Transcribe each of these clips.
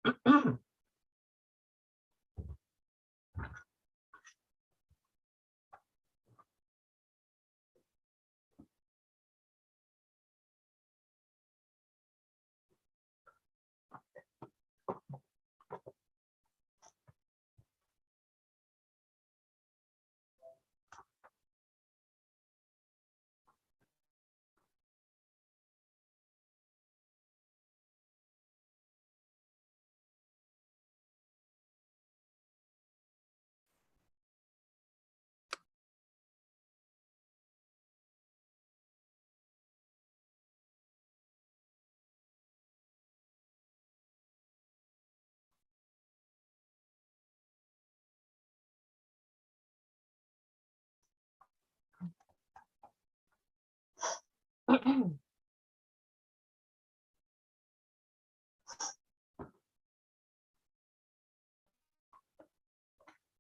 チ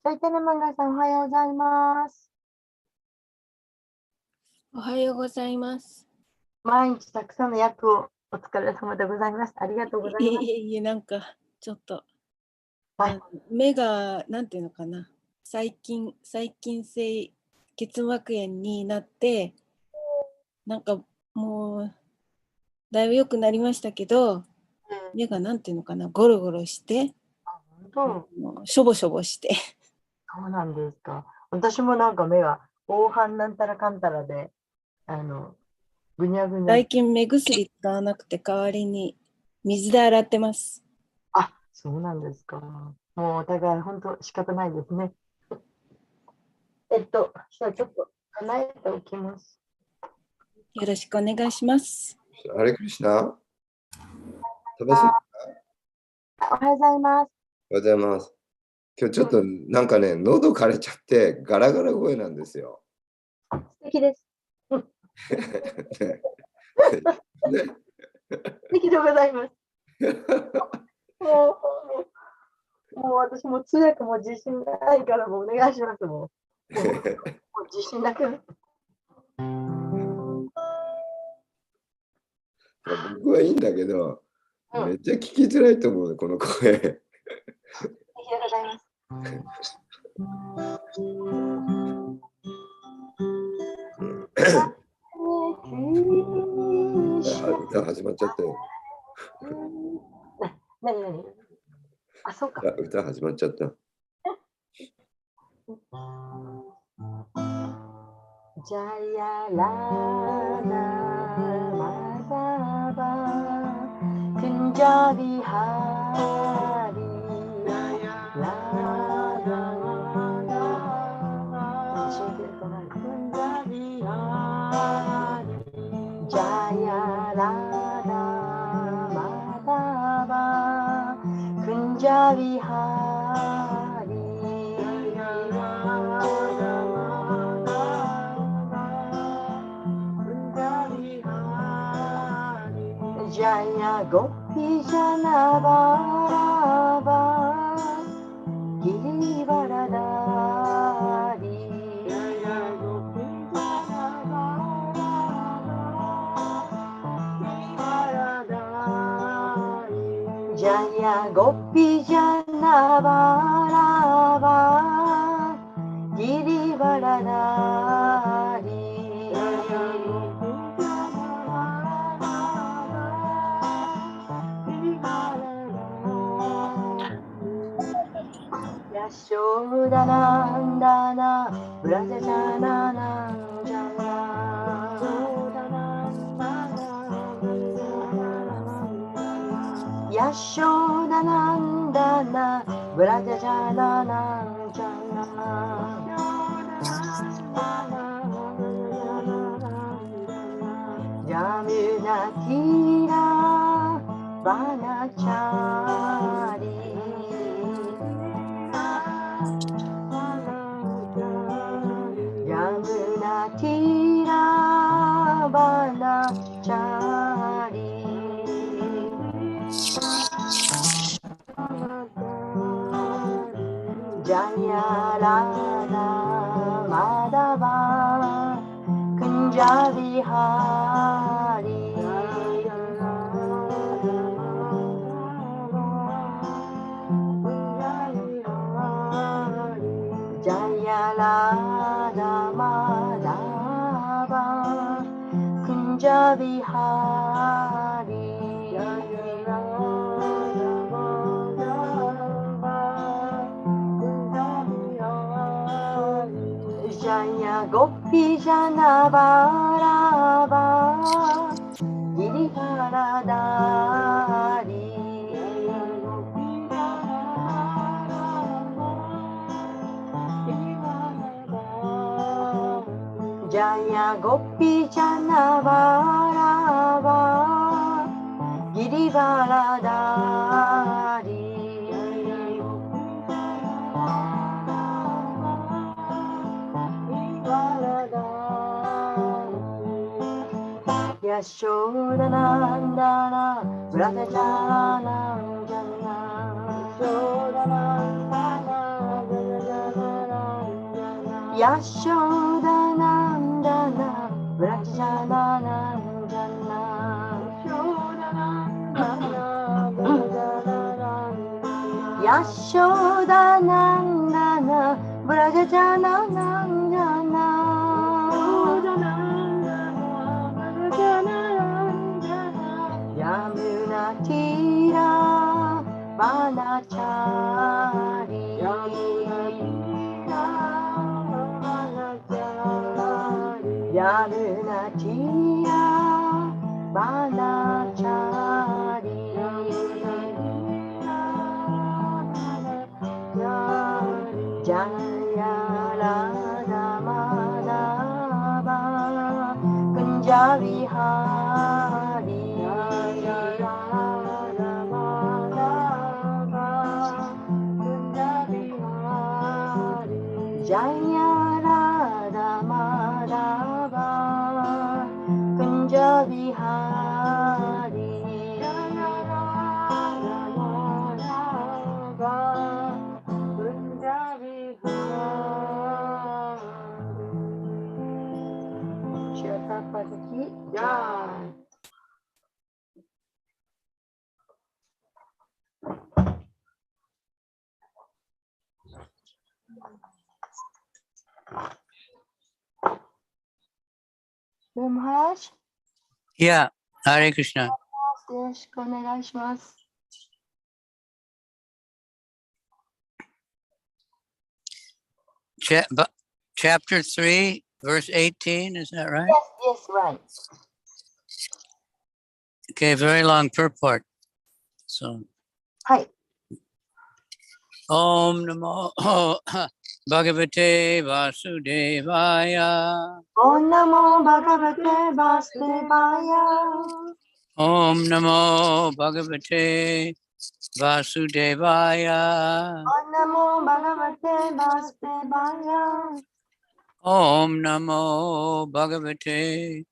ャイタナマンガさん、おはようございます。おはようございます。毎日たくさんの役をお疲れ様でございます。ありがとうございます。いえ、なんかちょっと、はい、目がなんていうのかな、細菌性結膜炎になって、なんかもうだいぶ良くなりましたけど、目がなんていうのかな、ゴロゴロして、本当しょぼしょぼして。そうなんですか。私もなんか目が黄斑なんたらかんたらで、ぐにゃぐにゃ。最近目薬使わなくて代わりに水で洗ってます。あ、そうなんですか。もうお互い本当仕方ないですね。じゃあちょっと離れておきます。よろしくお願いします。ハレクリシナ。おはようございます。おはようございます。今日ちょっとなんかね、喉枯れちゃってガラガラ声なんですよ。素敵です。素敵でございます。もう私も通訳も自信ないからもうお願いします。もう自信なくなって。僕はいいんだけど、めっちゃ聞きづらいと思う、この声。素敵でございます。歌始まっちゃったよ。何あ、そうか。歌始まっちゃった。ジャヤラナマザバクンジャビハリラナクンジャビハリジャヤラナマザバクンジャビハリJaya Gopi Janavarava Girivaradari Jaya Gopi Janavarava Jaya Gopi Janavarava Girivaradari Yashodanandana Vrajajananandana Yashodanandana Vrajajananandana Yamuna Tira Vanachari Yamuna Tira Vanachari Jaya Radha Madhava Kunjavi Hari Kunja Vihari Jaya Radha Madhava Kunja Vihari Jaya Gopi Jana Varava Girivaradari Jaya Gopi Jana Varava Girivaradari Yashodanandana Vrajajana Jana Yashodanandana Vrajajana Jana Yashodanandana Vrajajana Jana Yamuna Tira Vanachari Yamuna Tira Vanachari Jaya Radha Madhava Kunja Vihari Jaya Radha Madhava Kunja Vihari Jaya Radha Madhava Kunja Vihari Jaya Radha Madhava Kunja Vihari Shirapati ki jai. Maharaj? Yeah, Hare Krishna. よろしくお願いします。Chapter 3, verse 18, is that right? Yes, right. Okay, very long purport. So, はい。 Om Namo Bhagavate Vasudevaya. Om Namo Bhagavate Vasudevaya. Om Namo Bhagavate Vasudevaya. Om Namo Bhagavate Vasudevaya. Om Namo Bhagavate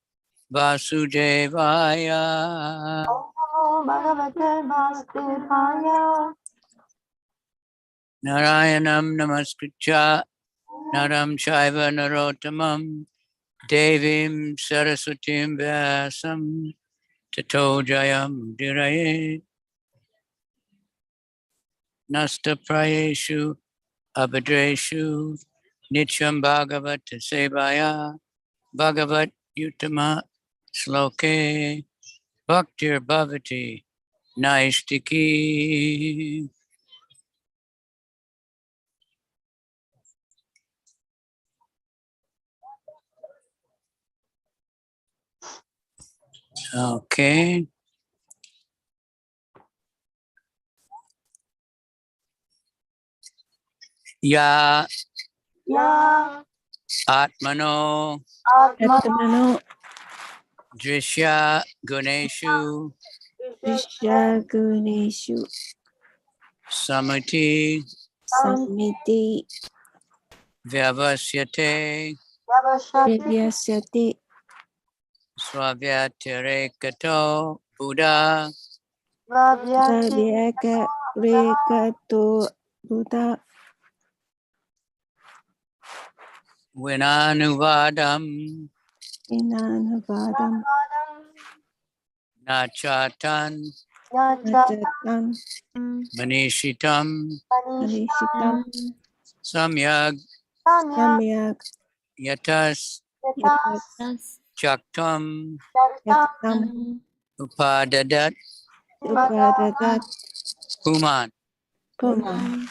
Vasudevaya. Om Namo Bhagavate Vasudevaya. Narayanam Namaskritya Naram Chaiva Narottamam Devim Saraswatim Vyasam Tato Jayam Diraye Nasta Prayeshu Abhadreshu Nityam Bhagavat Sevaya Bhagavat Utama Sloke Bhaktir Bhavati Naistiki. Okay. Ya Ya Atmano Atma Atmano Drishya Guneshu Vishyaguneshu Samati Samiti Vyavasyate Yavashati Devyasyati Swavyatirekato Buddha Vavyati Savyaka Rekato Buddha Vinanuvadam Inanavadam Nachatan Nachatan Manishitam Anishitam Samyag Samyak Yatas Yatas Chaktam Yaktam Upadadat Upadadat Puman Puman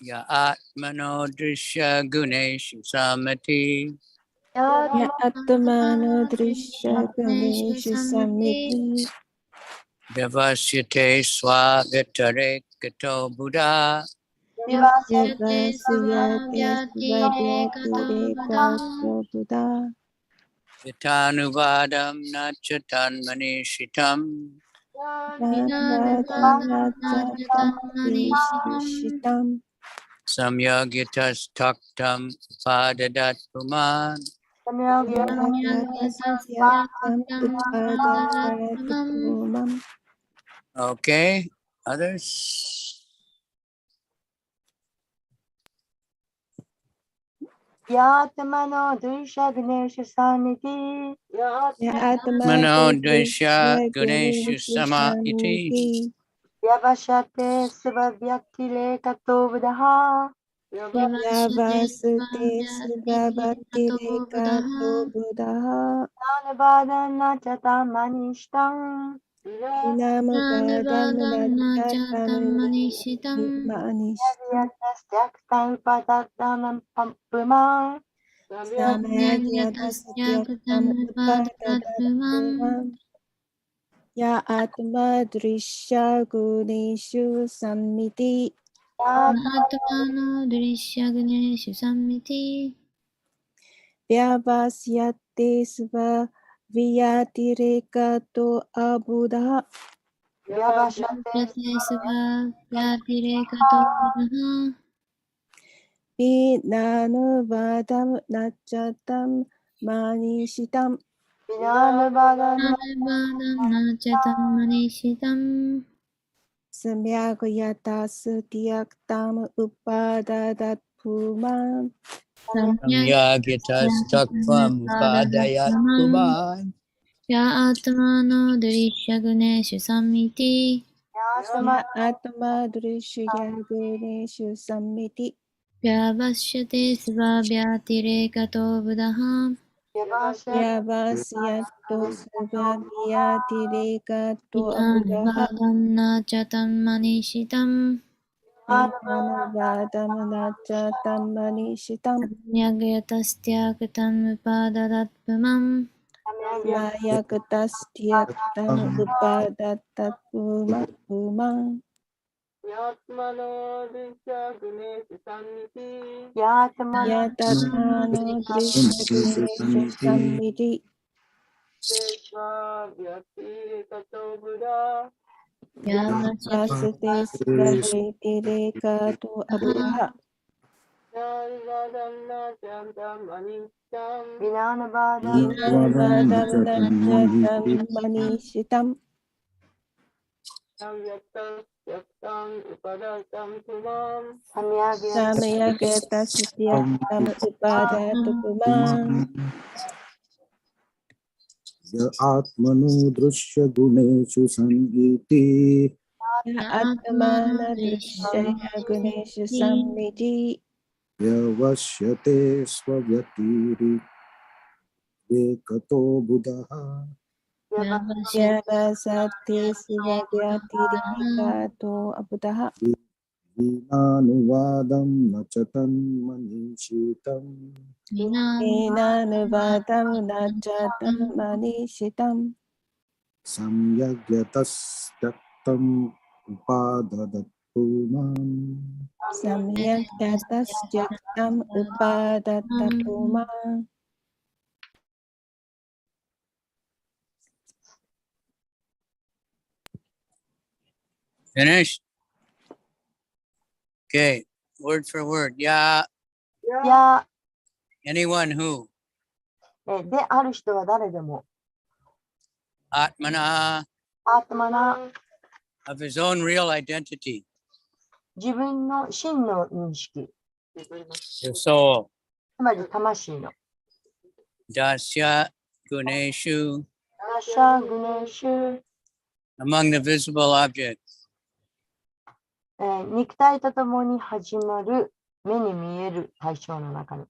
Ya Atmano Drishya Guneshu Samati Ya Atmano Drishya Ganesha Samiti Vyavasyate Swagitare Kato Buddha Yavasyate Svavyatire Kato Buddha Yatanuvadam Nachatan Manishitam Shitam Samyagitas Taktam Padadat Puman. Okay, others? Yatmano Drisha Ganesha Saniti. Mano Drisha Ganesha Sama Iti. Yavashate Svavyakile Kato Buddha. Yavasute Sivabhatire Kato Buddha Nanavadana Chatamanishtam. Inamupadam Nachatam Manish Yavyatastyaktam Padatanam Pampuma. Samayagyatasyatam Upadadatpuvam Ya Atma Drishya Guneshu Sammiti Atmano Drishya Ganesha Samiti Vyavasyate Sva Vyatirekato Abuddha Yavashate Sva Vyatirekato Buddha Vinanuvadam Nachatam Manishitam Vinanavadana Anubadam Nachatam Manishitam Samyagyatasyaktam Upadadatpuvam Samyagitas Takvam Padayat Puman. Ya Atmano Drishya Ganesha Samiti Ya Atma Drishya Ganeshu Sammiti Vyavasyate Sva Vyatirekato Buddha Yavasyato Svaviyatirekato Abuddha Vinanubadam Nachatam Manishitam Vinanuvadam Nachatam Manishitam Samyagyatastyaktam Upadadatpamam Mayakatastyaktam Upadatatpumam Yatmano Drisha Ganesha Saniti. Yatmano Yatatmano Drishya Ganesha Sammiti Drisha Vyakti Kato Buddha. Yavashyate Vasute Svaviyatirekato Abuddha Nanavadana Chatamanishtam. Vinanavadana Vinanuvadam Nachatam Manishitam Yavyatasyaktam Upadatam Pumam. Samayagatasyaktam Upadadatpumam Ya Atmano Drishya Guneshu Samiti Ya Atmana Drishya Ganesha Sammiti Ya Vashyate Svavyatiri Ekato Buddha Yavasate Sivagyatirekato Abuddha Vinanuvadam Nachatan Manishitam Vinanuvadam Nachatam Manishitam Samyagyatastyaktam Upadadatpuman Samyagyatasyaktam Upadatatpumam Finished? Okay, word for word. Yeah, や anyone who である人は誰でも Atmana アートマナ of his own real identity, 自分の真の認識 the soul, つまり魂の Dasya Guneshu, ナシャグネシュ、 among the visible objects. 肉体とともに始まる目に見える対象の中に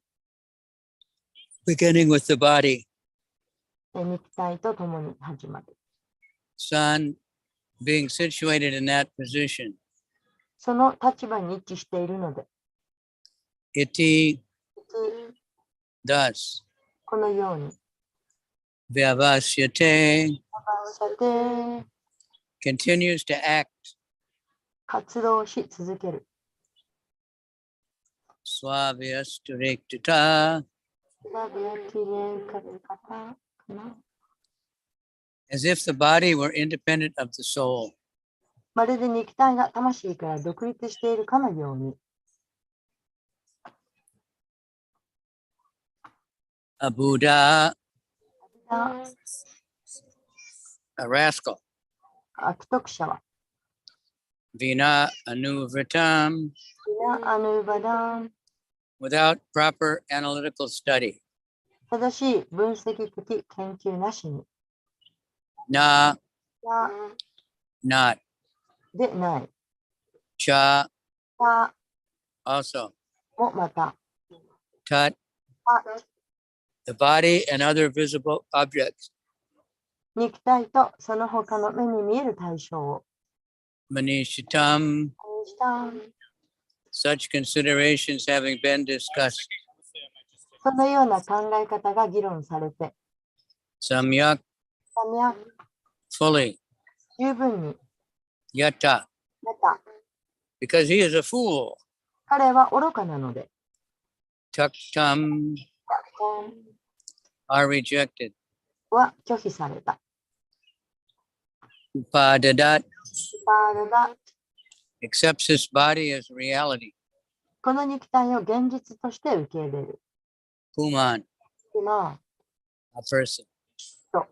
Beginning with the body. 肉体と共に始まる。Sun being situated in that position. その立場に位置しているので、Iti thus このように、vyavasyate さて、 continues to act 活動し続ける。swavyasturiktita as if the body were independent of the soul. まるで肉体が魂から独立しているかのように、A Buddha, a rascal. 悪徳者は、Vina anuvritam アヌバダン、 without proper analytical study. 正しい分析的研究なしに、 Na や not でない、 cha た also. もまた、 Tat た the body and other visible objects. 肉体とその他の目に見える対象を、 Manishitam, した。 such considerations having been discussed. そのような考え方が議論されて、 Samyak fully 十分に yata 出た。 because he is a fool. 彼は愚かなので、 Taktam are rejected. は拒否された。 Upadadat パールが accepts this body as reality. この肉体を現実として受け入れる。 Puman, 今、 a person. So.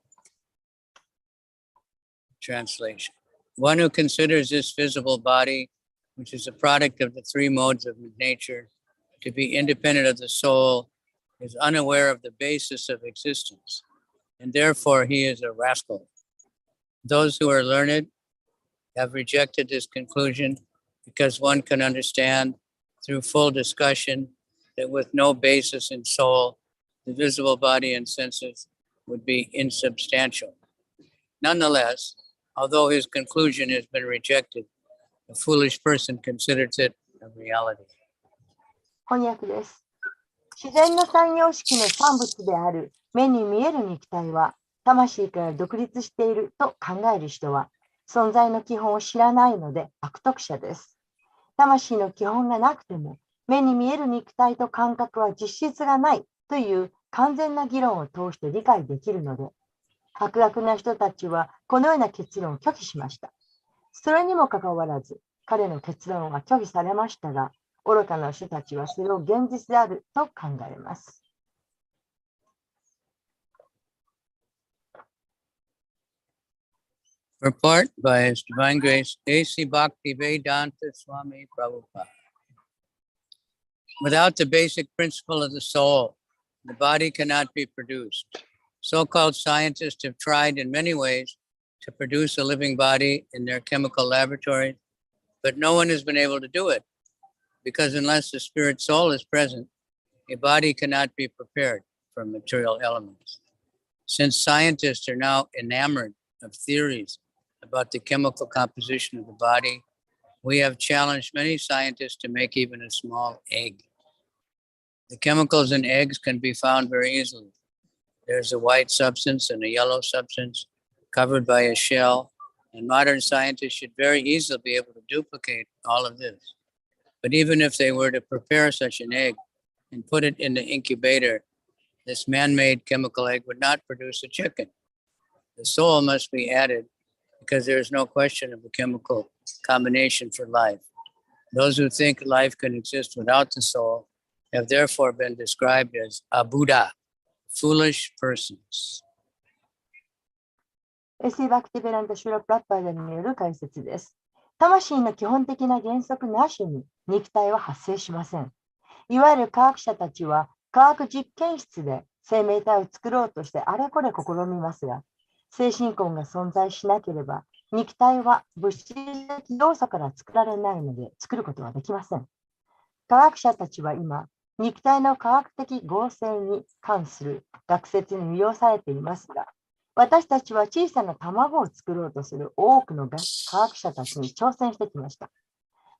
Translation. One who considers this visible body, which is a product of the three modes of nature, to be independent of the soul, is unaware of the basis of existence, and therefore he is a rascal. Those who are learned have rejected this conclusion because one can understand through full discussion that with no basis in soul, the visible body and senses would be insubstantial. Nonetheless, although his conclusion has been rejected, a foolish person considers it a reality. 翻訳です。自然の三様式の産物である目に見える肉体は魂から独立していると考える人は存在の基本を知らないので悪徳者です。魂の基本がなくても目に見える肉体と感覚は実質がないという完全な議論を通して理解できるので、博学な人たちはこのような結論を拒否しました。それにもかかわらず彼の結論は拒否されましたが、愚かな人たちはそれを現実であると考えます。Report by His Divine Grace HH KavicandraSwami Maharaj. Without the basic principle of the soul, the body cannot be produced. So-called scientists have tried in many ways to produce a living body in their chemical laboratories, but no one has been able to do it, because unless the spirit soul is present, a body cannot be prepared from material elements. Since scientists are now enamored of theories about the chemical composition of the body, we have challenged many scientists to make even a small egg. The chemicals in eggs can be found very easily. There's a white substance and a yellow substance covered by a shell, and modern scientists should very easily be able to duplicate all of this. But even if they were to prepare such an egg and put it in the incubator, this man-made chemical egg would not produce a chicken. The soul must be added because there is no question of a chemical combination for life. Those who think life can exist without the soul have therefore been described as a Buddha, foolish persons. エシー・バクティベラント・シュロ・プラッパーによる解説です。魂の基本的な原則なしに肉体は発生しません。いわゆる科学者たちは科学実験室で生命体を作ろうとしてあれこれ試みますが、精神根が存在しなければ肉体は物質的要素から作られないので作ることはできません。科学者たちは今、肉体の科学的合成に関する学説に魅了されていますが、私たちは小さな卵を作ろうとする多くの科学者たちに挑戦してきました。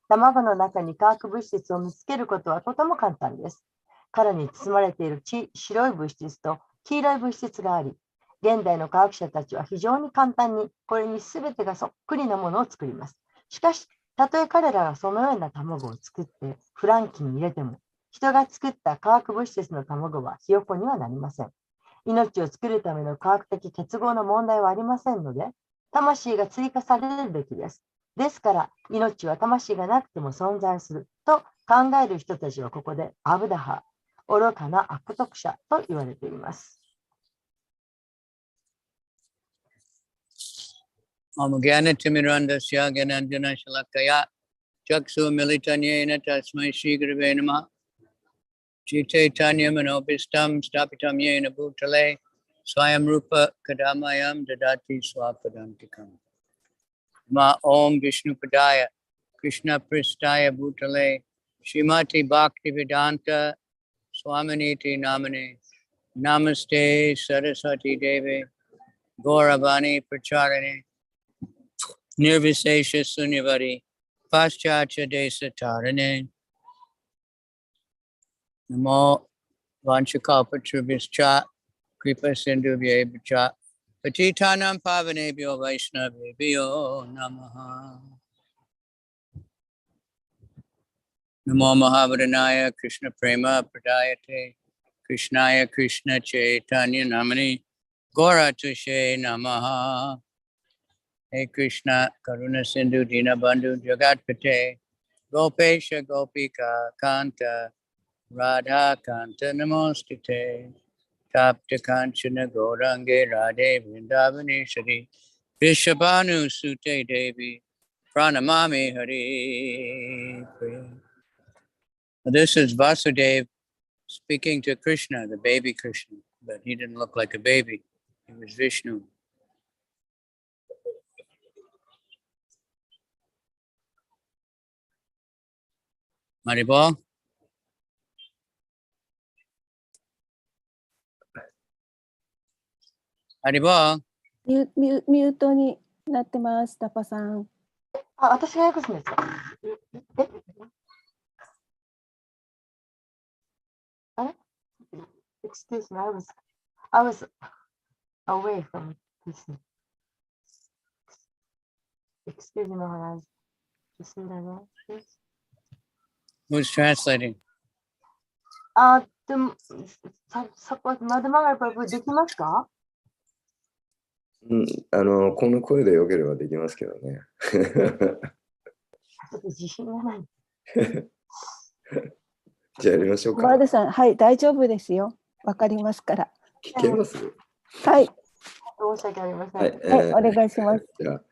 卵の中に化学物質を見つけることはとても簡単です。殻に包まれている白い物質と黄色い物質があり、現代の科学者たちは非常に簡単にこれに全てがそっくりなものを作ります。しかし、たとえ彼らがそのような卵を作ってフランキに入れても、人が作った化学物質の卵はひよこにはなりません。命を作るための科学的結合の問題はありませんので、魂が追加されるべきです。ですから、命は魂がなくても存在すると考える人たちはここでアブダハ、愚かな悪徳者と言われています。Amagyanatimirandasya Gyananjana Shalakaya Chaksu Militanyena Tasmai Shri Gurave Namah Chaitanya Manobhistam Stapitam Yena Bhutale Swayam Rupa Kadamayam Dadati Swapadantikam Ma Om Vishnu Padaya Krishna Pristaya Bhutale Srimati Bhakti Vedanta Swaminiti Namane Namaste Saraswati Devi Gauravani Pracharane Nirvisesha Sunyavari Paschatya Desa Tarane Namo Vanchakalpatrubhischa Kripa Sindhubhyebhya Patitanam Pavanebhyo Vaishnavebhyo Namaha Namo Mahavadhanaya Krishna Prema Pradayate Krishnaya Krishna Chaitanya Namani Gora Tushe Namaha Hey Krishna Karuna Sindhu Dina Bandhu Jagatpate Gopesha Gopika Kanta Radha Kanta Namostite Tapta Kanchana Gaurange Radhe Vrindavaneshwari Vishabhanu Sute Devi Pranamami Hari Priya. This is Vasudev speaking to Krishna, the baby Krishna, but he didn't look like a baby. He was Vishnu. Maribol? Maribol? ミュートになってます、タパさん。私が訳すんですか？あれ？ Excuse me, I was away from this. Excuse me, Maharaj. Just say that again, please. Who's translating? でも、マダマガルパブできますか？この声でよければできますけどね。ちょっと自信がない。じゃあやりましょうか。マーデさん、はい、大丈夫ですよ。わかりますから。聞けます？はい。申し訳ありません。はい、お願いします。じゃあ、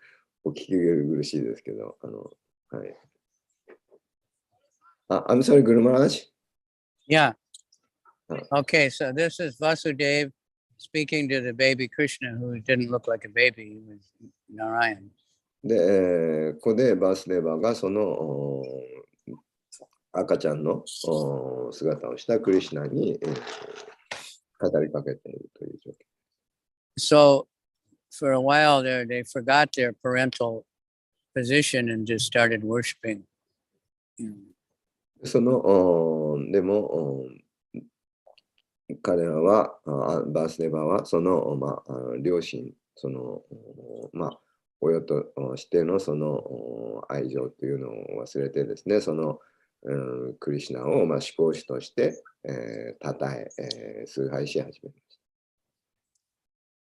お聞き苦しいですけど、はい。I'm sorry, Guru Maharaj? Yeah. Okay, so this is Vasudev speaking to the baby Krishna who didn't look like a baby, he was Narayan. で、ここでバースデーバーがその赤ちゃんの姿をしたクリシュナに語りかけているという状況。So for a while there, they forgot their parental position and just started worshiping. そのでも彼らはバースデーバーはその、両親その、親としてのその愛情というのを忘れてですね、その、クリシュナを思考主として称え崇拝し始めまし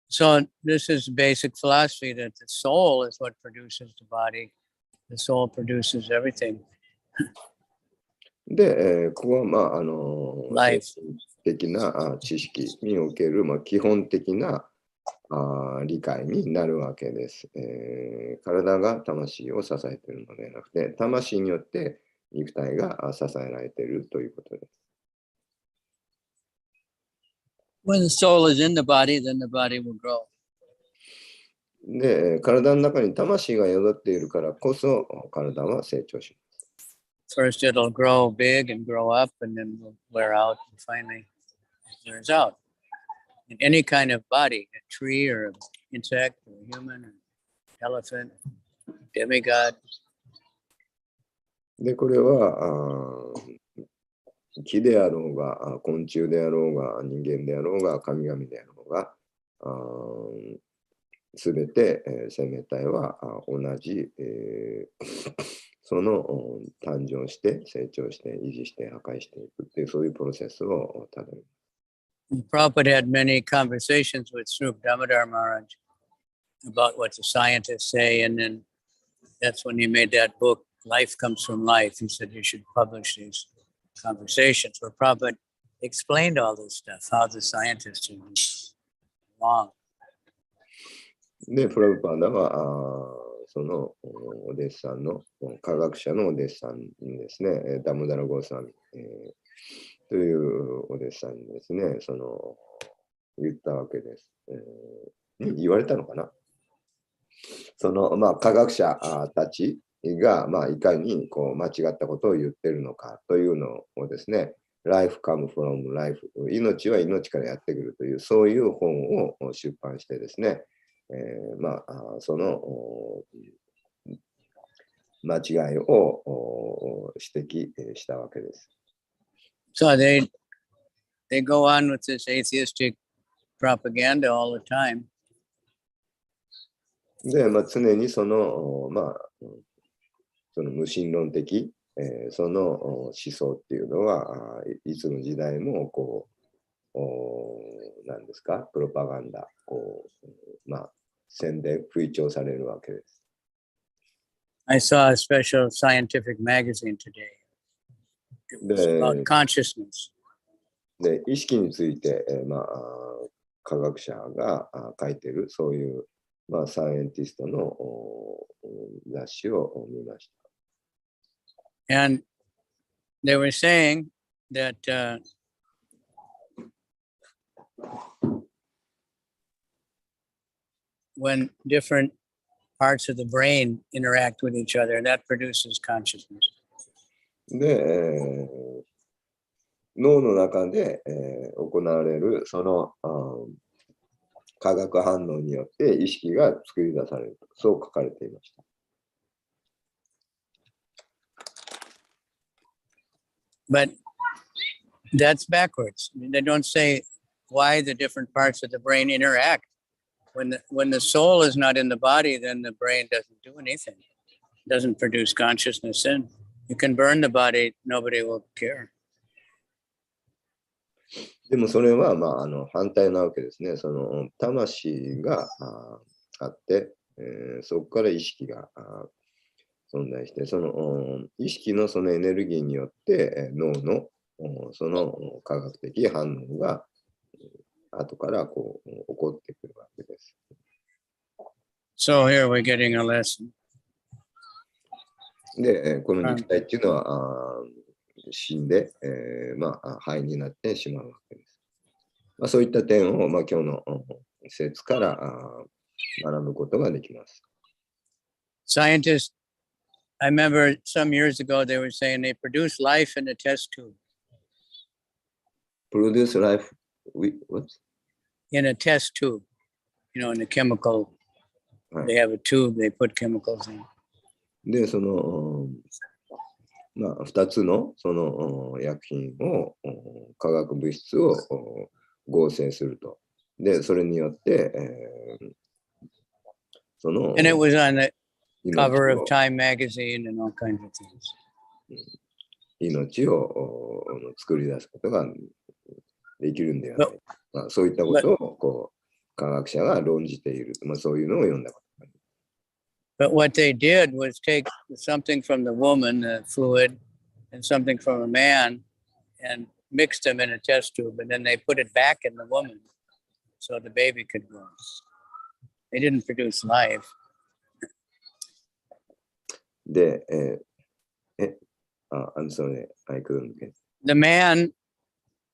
た。So this is basic philosophy that the soul is what produces the body. The soul produces everything. で、ここは精神的な知識における基本的な理解になるわけです。体が魂を支えているのではなくて、魂によって肉体が支えられているということです。When the soul is in the body, then the body will grow. で、体の中に魂が宿っているからこそ体は成長します。First, it'll grow big and grow up, and then will wear out, and finally it wears out. in any kind of body, a tree or an insect or a human or elephant, demigod. で、これは木であろうが、昆虫であろうが、人間であろうが、神々であろうが、すべて、生命体は同じ、その誕生して、成長して、維持して、破壊していくっていう、そういうプロセスをたどります。Prabhupada had many conversations with Srup Damodar Maharaj about what the scientists say, and then that's when he made that book, Life Comes from Life. He said you should publish these conversations where Prabhupada explained all this stuff, how the scientists are wrong. で、プラブパーダは、そのお弟子さんの、科学者のお弟子さんにですね、ダムダラゴーサミ、というお弟子さんにですね、言ったわけです。言われたのかな。科学者たちが、いかに間違ったことを言ってるのかというのをですね、Life come from life、命は命からやってくるという、そういう本を出版してですね、その間違いを指摘したわけです。So they go on with this atheistic propaganda all the time. で、常にその無神論的、その思想っていうのは、いつの時代も何ですか、プロパガンダ、宣伝、吹聴されるわけです。I saw a special scientific magazine today. It was about consciousness. で、意識について、科学者が書いてる、そういう、サイエンティストの雑誌を見ました。And they were saying that when different parts of the brain interact with each other, that produces consciousness. で、脳の中で、行われるその化学反応によって意識が作り出されると、そう書かれていました。But that's backwards. They don't say why the different parts of the brain interact. When the soul is not in the body, then the brain doesn't do anything. It doesn't produce consciousness. And you can burn the body, nobody will care. でもそれは反対なわけですね。その魂があって、そこから意識が存在して、その意識のそのエネルギーによって脳のその科学的反応が後から起こってくるわけです。So here we're getting a lesson. で、この肉体っていうのは死んで、灰になってしまうわけです。そういった点を、今日の説から学ぶことができます。Scientists, I remember some years ago they were saying they produce life in a test tube. Produce life what? In a test tube, in a chemical. They have a tube, they put chemicals in. で、その2つのその薬品を化学物質を合成すると。で、それによって、その And it was on the cover of Time magazine and all kinds of things. 命を作り出すことができるんではないか。そういったことを科学者が論じている。そういうのを読んだことがあります。But what they did was take something from the woman, the fluid, and something from a man, and mixed them in a test tube, and then they put it back in the woman so the baby could grow. They didn't produce life. で、I'm sorry, I couldn't get. The man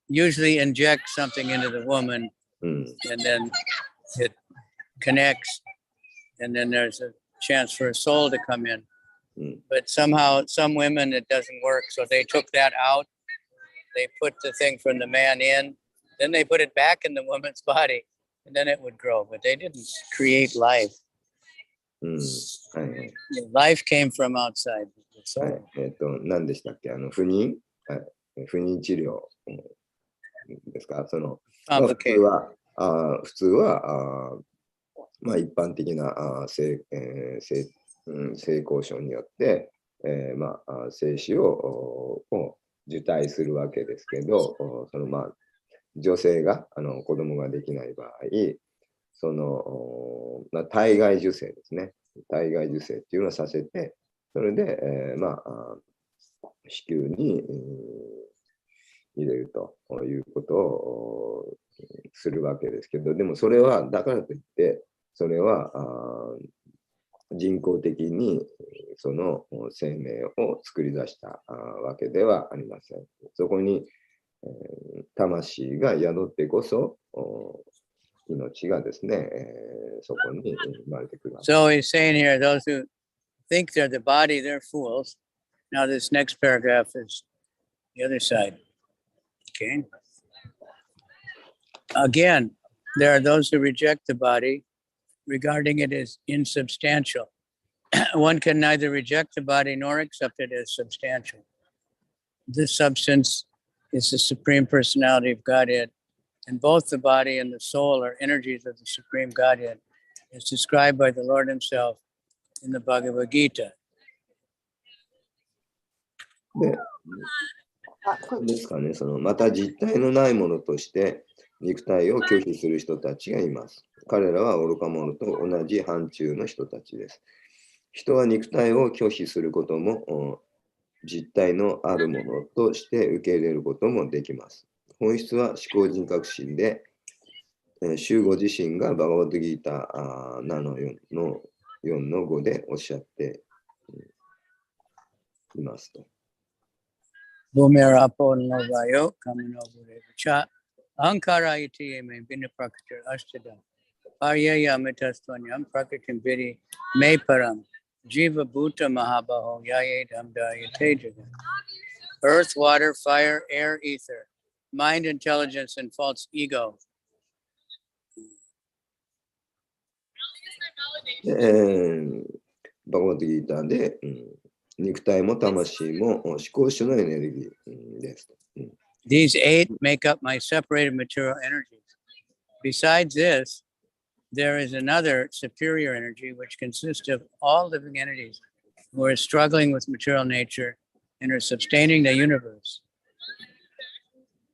usually injects something into the woman, and then it connects, and then there's a chance for a soul to come in. But somehow, some women, it doesn't work. So they took that out. They put the thing from the man in, Then they put it back in the woman's body, and then it would grow. But they didn't create life. はいはい。 Life came from outside the は soul. い。何でしたっけ不妊、はい、不妊治療ですかまあ普通 Complicated. は、普通はまあ一般的な性交渉によって、まあ精子を受胎するわけですけど、まあ女性が子供ができない場合、まあ、体外受精ですね。体外受精っていうのをさせて、それで、まあ子宮に、入れるということをするわけですけど、でもそれはだからといって、それは人工的にその生命を作り出したわけではありません。そこに、魂が宿ってこそ命がですね、そこに生まれてくるわけです。So he's saying here, those who think they're the body, they're fools. Now this next paragraph is the other side. Okay. Again, there are those who reject the body, regarding it as insubstantial. One can neither reject the body nor accept it as substantial. This substance is the Supreme Personality of Godhead, and both the body and the soul are energies of the Supreme Godhead, as described by the Lord Himself in the Bhagavad Gita. ですかね、また実体のないものとして肉体を拒否する人たちがいます。彼らは愚か者と同じ範疇の人たちです。人は肉体を拒否することも実体のあるものとして受け入れることもできます。本質は思考人格心で、主ご自身がバガバッドギーター7の4の5でおっしゃっていますと。Bhumirapo Novayo Kaminoburevicha Ankara iti me Vinaprakritir Ashtadam Paryaya Mitastvanyam Prakritim Vidi Me Param Jiva Bhuta Mahabaho Yaye Damdaya Tejaga. Earth, water, fire, air, ether, mind, intelligence, and false ego. バガバッドギーターで、肉体も魂も思考主のエネルギーです。These 8 make up my separated material energies. Besides this, there is another superior energy which consists of all living entities who are struggling with material nature and are sustaining the universe.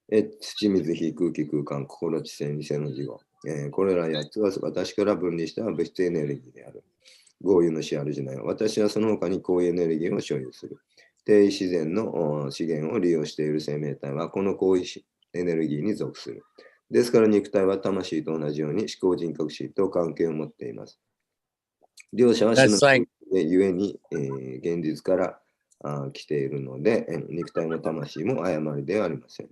土、水、火、空気、空間、心、知性、理性の自我。これら8つは私から分離した物質エネルギーである。豪遊のしあるじない。私はその他に高位エネルギーを所有する。低位自然の資源を利用している生命体はこの高位エネルギーに属する。ですから肉体は魂と同じように思考人格心と関係を持っています。両者は死のでゆえに、現実から来ているので、肉体も魂も誤りではありません。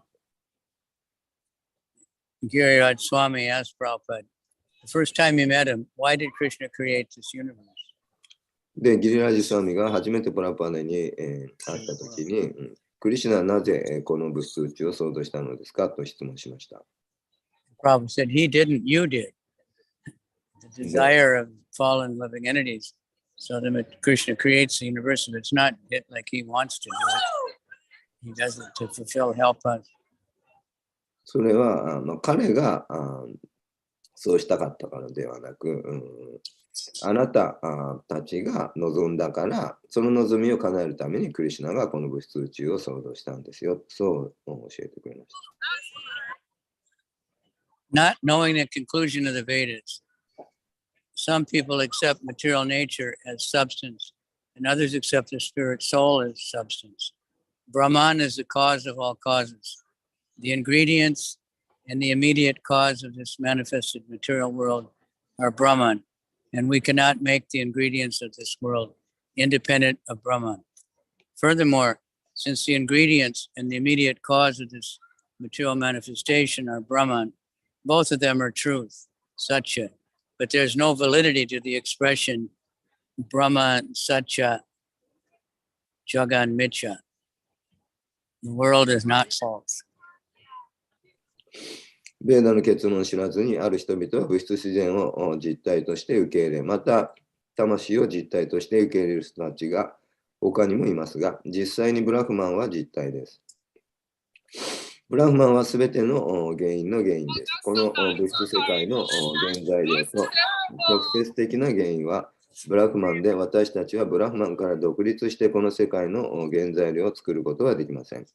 Giriraj Swami asked Prabhupada, the first time he met him, why did Krishna create this universe? で、ギリラジスワミが初めてプラパーナに、会ったときに、クリシュナはなぜこの物質宇宙を創造したのですかと質問しました。Prabhupada said, he didn't, you did. The desire of fallen living entities. So then Krishna creates the universe, but it's not like he wants to do it. He does it to fulfill, help us. それは彼がそうしたかったからではなく、あなたたちが望んだから、その望みを叶えるためにクリシュナがこの物質宇宙を創造したんですよ。そう教えてくれました。Not knowing the conclusion of the Vedas, some people accept material nature as substance, and others accept the spirit soul as substance. Brahman is the cause of all causes. The ingredients and the immediate cause of this manifested material world are Brahman, and we cannot make the ingredients of this world independent of Brahman. Furthermore, since the ingredients and the immediate cause of this material manifestation are Brahman, both of them are truth, Satya, but there's no validity to the expression Brahman, Satya, Jagan, Mithya. The world is not false. ベーダの結論を知らずに、ある人々は物質自然を実体として受け入れ、また魂を実体として受け入れる人たちが他にもいますが、実際にブラフマンは実体です。ブラフマンはすべての原因の原因です。この物質世界の原材料と直接的な原因はブラフマンで、私たちはブラフマンから独立してこの世界の原材料を作ることはできません。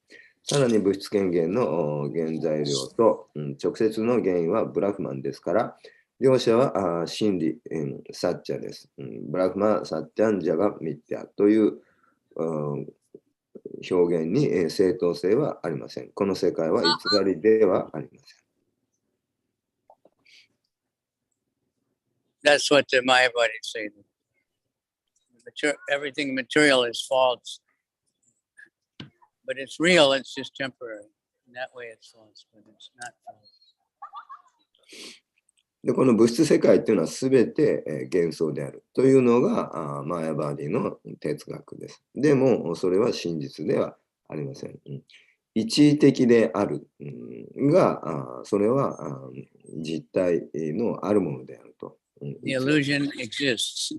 さらに物質権限の原材料と直接の原因はブラフマンですから、両者は真理、サッチャです。ブラフマ、サッチャン、ジャガ、ミッティアという表現に正当性はありません。この世界は偽りではありません。That's what the Mayavadis say. Everything material is false, but it's real, it's just temporary. In that way it's false, but it's not false. でこの物質世界というのはすべて幻想であるというのがマヤバーディの哲学です。でもそれは真実ではありません。一時的であるがそれは実体のあるものであると。The illusion exists.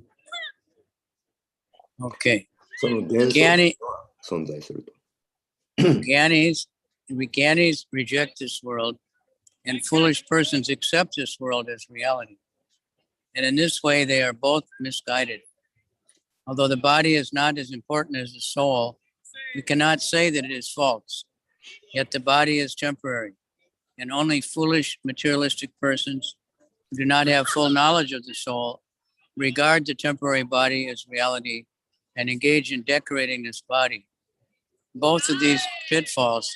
Okay. その幻想は存在すると。Gyanis reject this world, and foolish persons accept this world as reality. And in this way, they are both misguided. Although the body is not as important as the soul, we cannot say that it is false. Yet the body is temporary, and only foolish materialistic persons who do not have full knowledge of the soul regard the temporary body as reality and engage in decorating this body. Both of these pitfalls,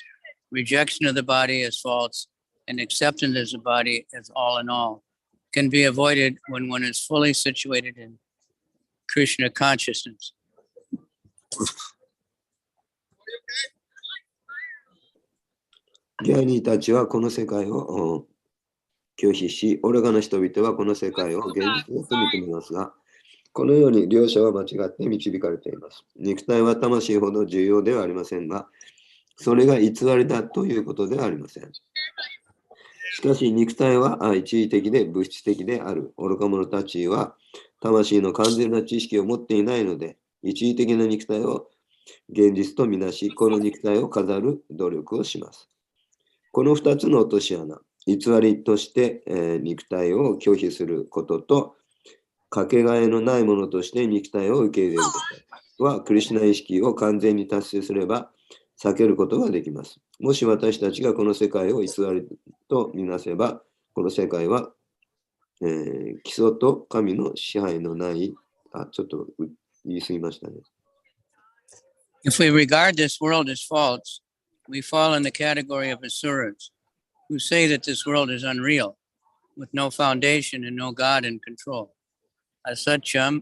rejection of the body as false and acceptance of the body as all in all, can be avoided when one is fully situated in Krishna consciousness. ギャニーたちはこの世界を拒否し、オレガの人々はこの世界を現実だと認めますが、このように両者は間違って導かれています。肉体は魂ほど重要ではありませんが、それが偽りだということではありません。しかし肉体は一時的で物質的である。愚か者たちは魂の完全な知識を持っていないので、一時的な肉体を現実とみなし、この肉体を飾る努力をします。この2つの落とし穴、偽りとして、肉体を拒否することと、かけがえのないものとして肉体を受け入れることは、クリシュナ意識を完全に達成すれば避けることができます。もし私たちがこの世界を偽りとみなせば、この世界は、基礎と神の支配のない、ちょっと言い過ぎましたね。If we regard this world as false, we fall in the category of asuras, who say that this world is unreal, with no foundation and no God in control. Asacham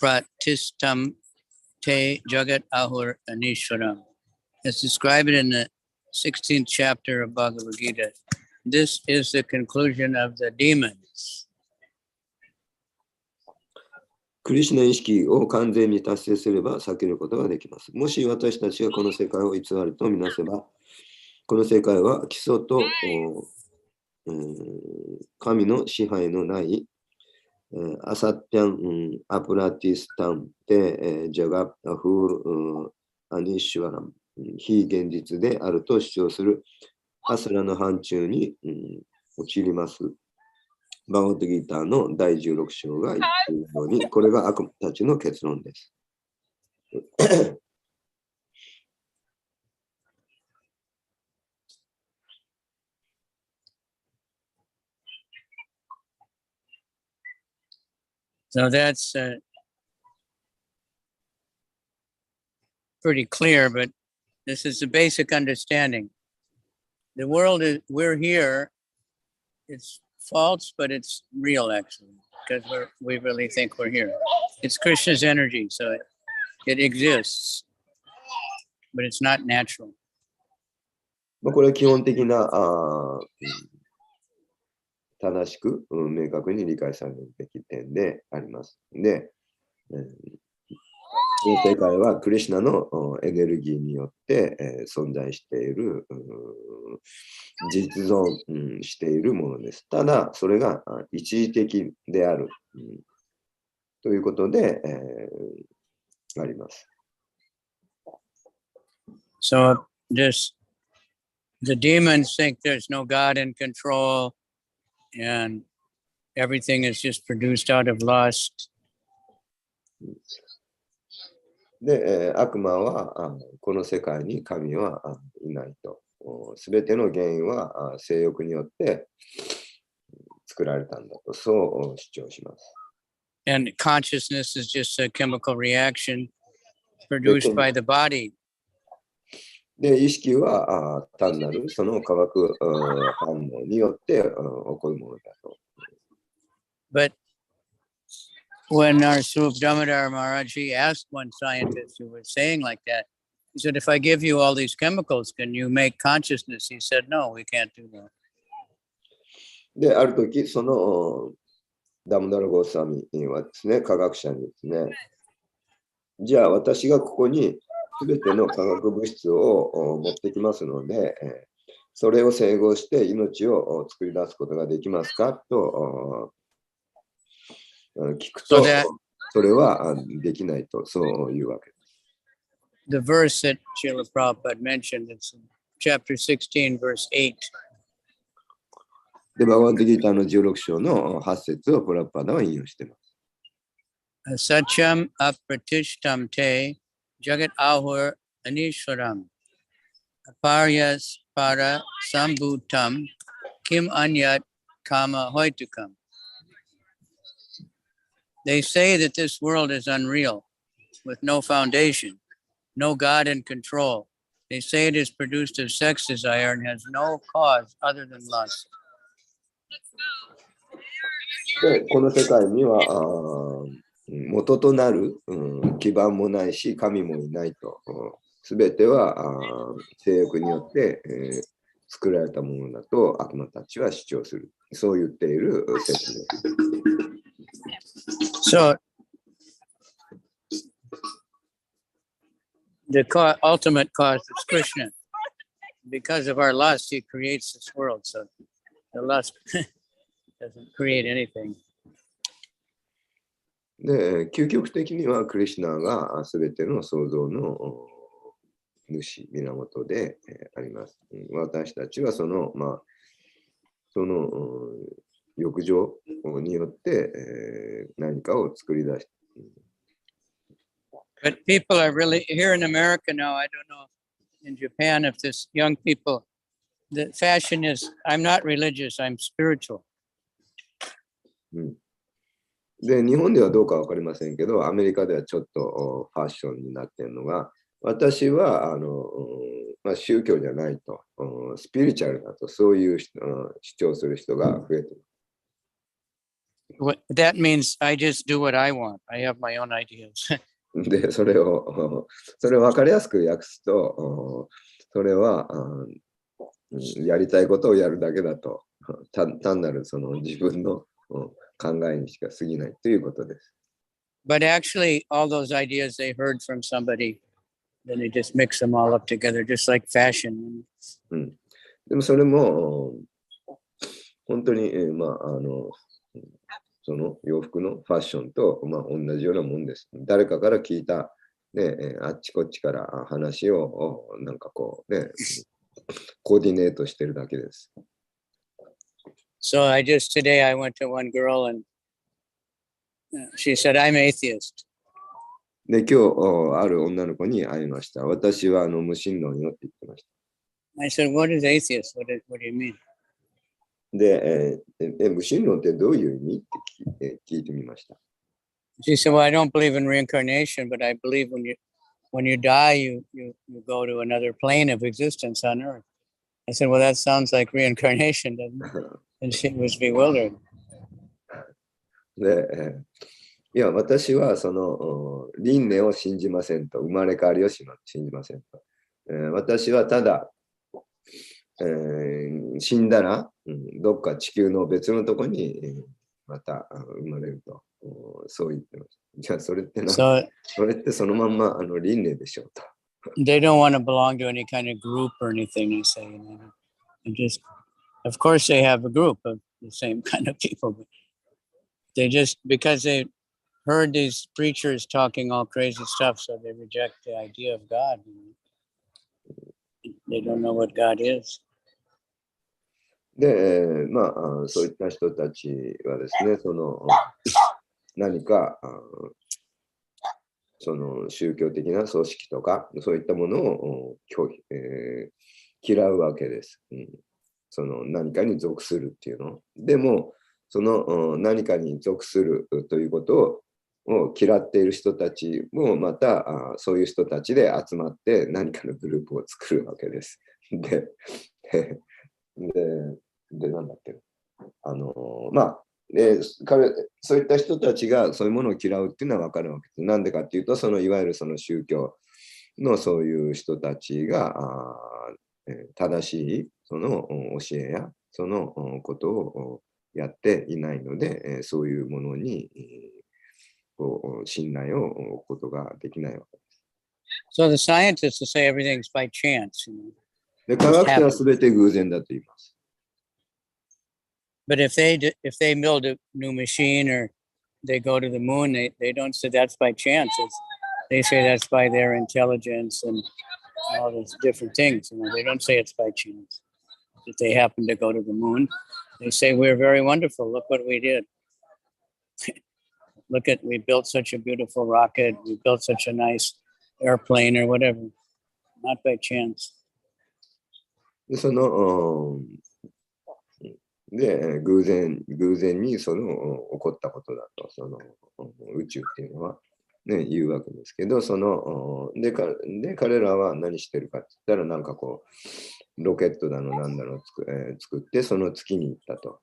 apratistam te jagat ahur anishwaram. As described in the 16th chapter of Bhagavad Gita. This is the conclusion of the demons. クリシュナ意識を完全に達成すれば避けることができます。もし私たちがこの世界を偽りとみなせば、この世界は基礎と、神の支配のない、アサッテャン、アプラティスタンテ、ジャガ、アフール、アニシュワラム、非現実であると主張するアスラの範疇に、陥ります。バガバッドギーターの第16章が言っているように、これが悪魔たちの結論です。So that's pretty clear, but this is the basic understanding. The world is, we're here, it's false, but it's real actually, because we really think we're here. It's Krishna's energy, so it exists, but it's not natural. これは基本的な正しく、明確に理解されるべき点であります。で、の世界はクリシュナのエネルギーによって、存在している、実存、しているものです。ただ、それが一時的である、ということで、あります。So the demons think there's no God in control and everything is just produced out of lust. で、悪魔はこの世界に神はいないと。すべての原因は性欲によって作られたんだと、そう主張します。And consciousness is just a chemical reaction produced by the body. で、意識は単なるその化学反応によって起こるものだと。But when our Swarup Damodar Maharaj, he asked one scientist who was saying like that, he said, if I give you all these chemicals, can you make consciousness? He said, no, we can't do that. で、ある時、そのダムダラ・ゴースワミはですね、科学者にですね、じゃあ私がここにすべての化学物質を持ってきますので、それを整合して命を作り出すことができますかと聞くと、それはできないと、そういうわけです。The verse that Srila Prabhupada mentioned, it's in chapter 16, verse 8. で、バガバントギーターの16章の8節をプラッパーダは引用しています。Satyam apratishtam te jagat ahur anishwaram aparyas para sambhutam kim anyat kama hoitukam. They say that this world is unreal, with no foundation, no God in control. They say it is produced of sex desire and has no cause other than lust. で、この世界には元となる、基盤もないし、神もいないと。すべては性欲によって、作られたものだと悪魔たちは主張する。そう言っている説です。So, the ultimate cause is Krishna. Because of our lust, he creates this world. So, the lust doesn't create anything. で、究極的にはクリシュナがすべての創造の主、源であります。私たちはその欲情によって、何かを作り出して。But people are really, here in America now, I don't know, in Japan, if this young people, the fashion is, I'm not religious, I'm spiritual. で、日本ではどうかわかりませんけど、アメリカではちょっとファッションになっているのが、私は宗教じゃないと、スピリチュアルだと、そういう主張する人が増えている。That means I just do what I want. I have my own ideas. で、それを分かりやすく訳すと、それはやりたいことをやるだけだと、単なるその自分の考えにしか過ぎないということです。But actually, all those ideas they heard from somebody, then they just mix them all up together, just like fashion. でもそれも本当に、その洋服のファッションと、同じようなもんです。誰かから聞いた、あっちこっちから話をなんかこうね、コーディネートしてるだけです。So today I went to one girl and she said, I'm atheist. で、今日ある女の子に会いました。私は無神論よって言ってました。I said, what is atheist? What do you mean? で、無神論ってどういう意味って聞いてみました。She said, well, I don't believe in reincarnation, but I believe when you die, you go to another plane of existence on earth. I said, well, that sounds like reincarnation, doesn't it? And she was bewildered. で、いや、私はその輪廻を信じませんと、生まれ変わりを信じませんと。私はただ、死んだら、どっか地球の別のところにまた生まれると、そう言ってましじゃあそれってSo それってそのまんま輪廻でしょうと。they don't want to belong to any kind of group or anything, they say. You know. And just, of course, they have a group of the same kind of people, but they just, because they heard these preachers talking all crazy stuff, so they reject the idea of God. You know. They don't know what God is. で、まあ、そういった人たちはですね、何かその宗教的な組織とか、そういったものを嫌うわけです。その何かに属するっていうの。でも、その何かに属するということを嫌っている人たちもまたそういう人たちで集まって何かのグループを作るわけです。で、なんだっけ。まあ、そういった人たちがそういうものを嫌うっていうのは分かるわけです。なんでかっていうと、いわゆるその宗教のそういう人たちが正しいその教えやそのことをやっていないので、そういうものに信頼を置くことができないわけです。So the scientists will say everything's by chance. You know. で、科学者は全て偶然だと言います。But if they build a new machine or they go to the moon, they don't say that's by chance. They say that's by their intelligence and all these different things. You know, they don't say it's by chance that they happen to go to the moon. They say we're very wonderful. Look what we did. We built such a beautiful rocket. We built such a nice airplane or whatever. Not by chance. で、偶然に起こったことだと、宇宙っていうのは、ね、言うわけですけど、彼らは何してるかって言ったら、なんかロケットだのなんだの作って、その月に行ったと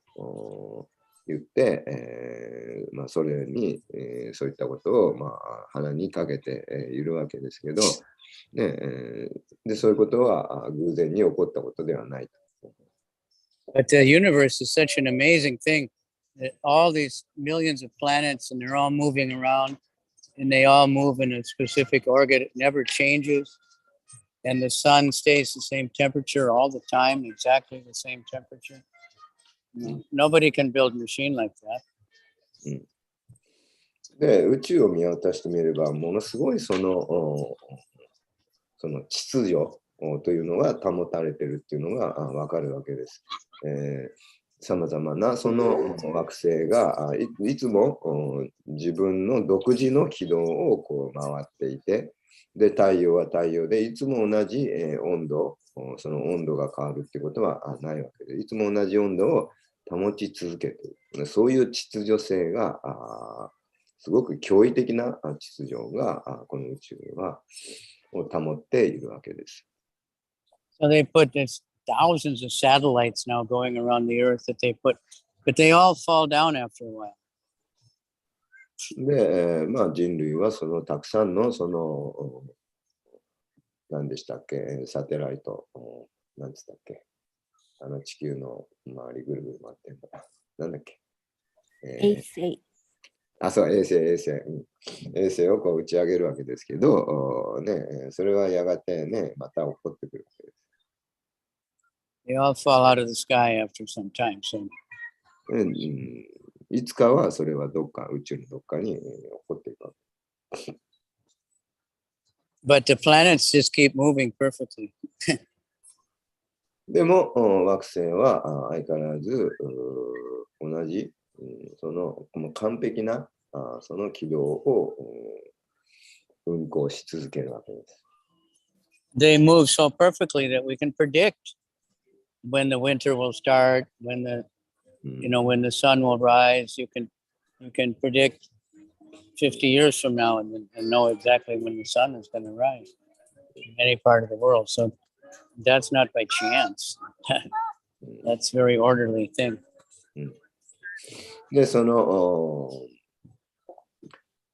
言って、まあ、それに、そういったことを、まあ、鼻にかけているわけですけど、ね、で、そういうことは偶然に起こったことではないと。But the universe is such an amazing thing that all these millions of planets and they're all moving around and they all move in a specific orbit. It never changes. And the sun stays the same temperature all the time, exactly the same temperature. Nobody can build a machine like that. で、宇宙を見渡してみれば、ものすごいその秩序というのが保たれているっていうのがわかるわけです。さまざまなその惑星がいつも自分の独自の軌道を回っていて、で、太陽は太陽でいつも同じ温度、その温度が変わるっていうことはないわけで、いつも同じ温度を保ち続けている。そういう秩序性がすごく驚異的な秩序がこの宇宙を保っているわけです。So they put this thousands of satellites now going around the earth that they put, but they all fall down after a while. で、まあ人類はたくさんの何でしたっけ、サテライト、何でしたっけ、地球の周りぐるぐる回ってるの。なんだっけ。衛星。そう、衛星。衛星を打ち上げるわけですけど、ね、それはやがてね、また起こってくるわけです。They all fall out of the sky after some time. So. いつかはそれは宇宙のどっかに起こっていくわけ。But the planets just keep moving perfectly. でも惑星は相変わらず同じ完璧なその軌道を運行し続けるわけです。They move so perfectly that we can predict when the winter will start, when the sun will rise. You can predict 50 years from now and know exactly when the sun is going to rise in any part of the world. So that's not by chance. That's a very orderly thing. で、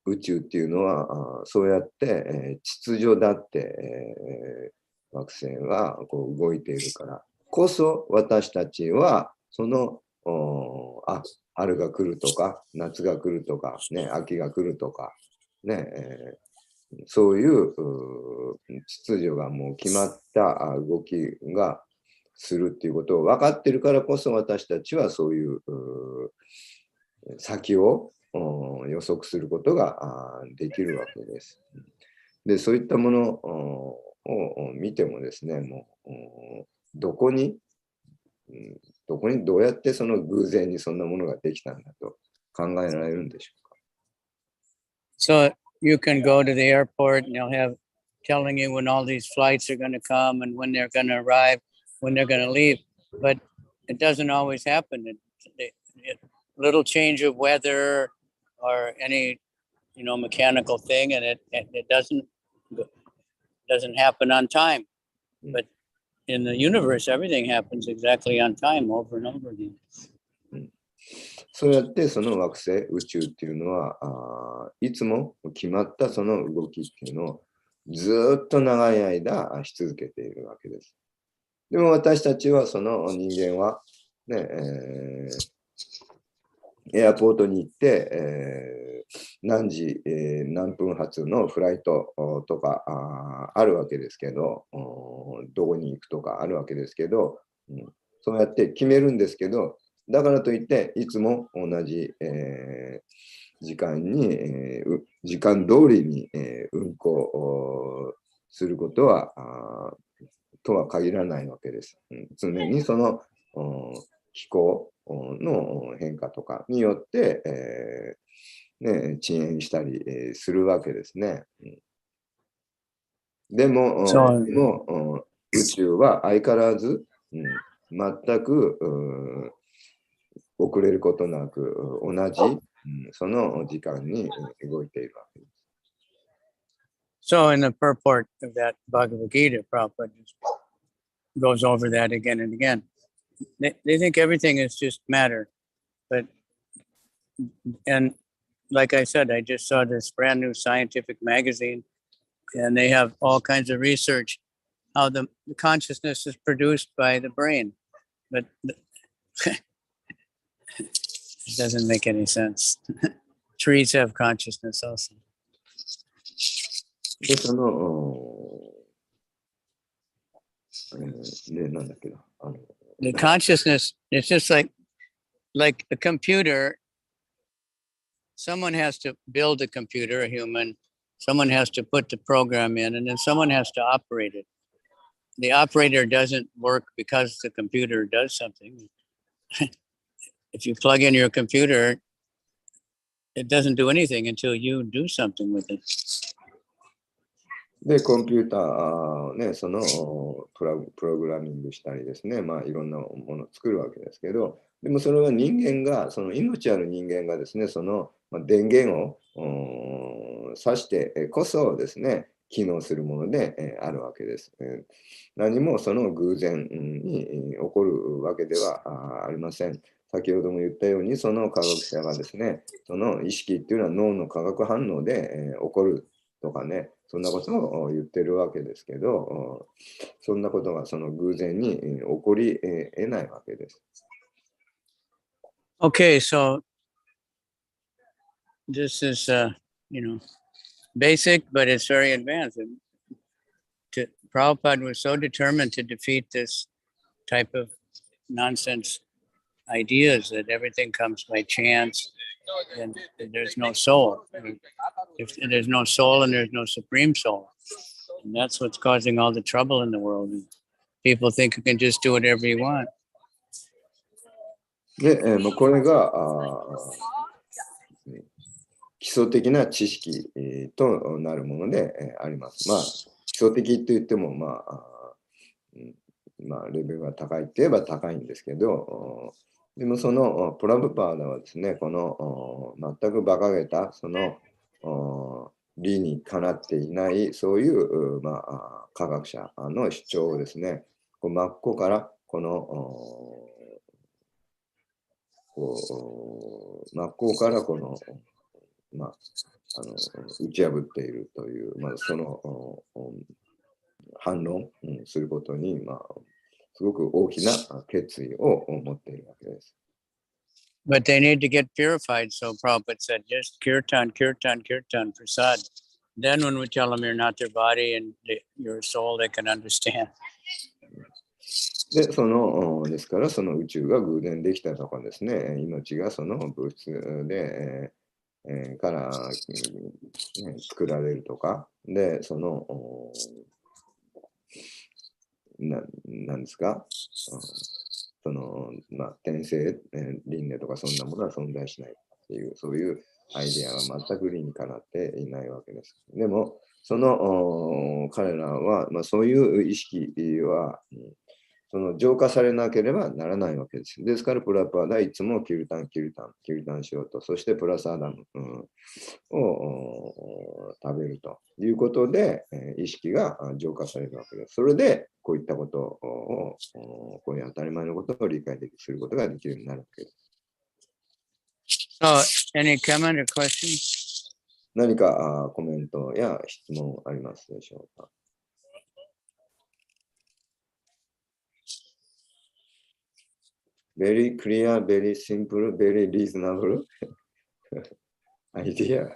宇宙っていうのはそうやって、秩序だって、惑星は動いているからこそ私たちはその春が来るとか、夏が来るとか、ね、秋が来るとか、ね、そういう秩序がもう決まった動きがするっていうことを分かってるからこそ、私たちはそういう先を予測することができるわけです。で、そういったものを見てもですね、もうどこにどうやってその偶然にそんなものができたんだと考えられるんでしょうか。So you can go to the airport and they'll have telling you when all these flights are going to come and when they're going to arrive, when they're going to leave. But it doesn't always happen. Little change of weather or any, mechanical thing, and it doesn't happen on time. But in the universe, everything happens exactly on time over and over again. そうやってその惑星、宇宙っていうのはいつも決まったその動きっていうのをずっと長い間し続けているわけです。でも私たちはその人間は、ねエアポートに行って、何時、何分発のフライトとかあるわけですけど、どこに行くとかあるわけですけど、そうやって決めるんですけど、だからといっていつも同じ、時間に、時間通りに、運行することはとは限らないわけです。常にその気候の変化とかによって、遅延したり、するわけですね。でも、宇宙は相変わらず、全く遅れることなく同じ、その時間に動いているわけです。So in the purport of that Bhagavad Gita, Prabhupada goes over that again and again. They think everything is just matter. And like I said, I just saw this brand new scientific magazine, and they have all kinds of research how the consciousness is produced by the brain. But it doesn't make any sense. Trees have consciousness also. で、その、なんだっけな。The consciousness, it's just like a computer. Someone has to build a computer, a human. Someone has to put the program in, and then someone has to operate it. The operator doesn't work because the computer does something. If you plug in your computer, it doesn't do anything until you do something with it. で、コンピューター、そのプログラミングしたりですね、いろんなものを作るわけですけど、でもそれは人間が、その命ある人間がですね、その電源を挿してこそですね、機能するものであるわけです。何もその偶然に起こるわけではありません。先ほども言ったように、その科学者がですね、その意識っていうのは脳の化学反応で起こるとかね、そんなことを言ってるわけですけど、そんなことがその偶然に起こり得ないわけです。Okay, so this is, basic, but it's very advanced. Prabhupada was so determined to defeat this type of nonsense ideas that everything comes by chance and there's no soul. If there's no soul and there's no supreme soul. And that's what's causing all the trouble in the world. And people think you can just do whatever you want. で、もうこれが基礎的な知識となるものであります。基礎的といっても、レベルが高いって言えば高いんですけど、でもそのプラブパーダはですね、この全く馬鹿げたその理にかなっていないそういう科学者の主張をですね、真っ向からこの真っ向からこの打ち破っているという、その反論することに、すごく大きな決意を持っているわけです。But they need to get purified. So Prabhupada said, just kirtan, kirtan, kirtan, prasad. Then when we tell them you're not their body and your soul, they can understand. で、ですから、その宇宙が偶然できたとかですね、命がその物質で、から、作られるとか、で、なんですか、転生、輪廻とかそんなものは存在しないっていう、そういうアイデアは全く理にかなっていないわけです。でも、彼らは、そういう意識は、浄化されなければならないわけです。ですから、プラパーダはいつもキルタンしようと、そしてプラサーダム、を食べるということで、意識が浄化されるわけです。それで、こういったことを、こういう当たり前のことを理解することができるようになるわけです。So, any comment or question? 何かコメントや質問ありますでしょうか。Very clear, very simple, very reasonable idea.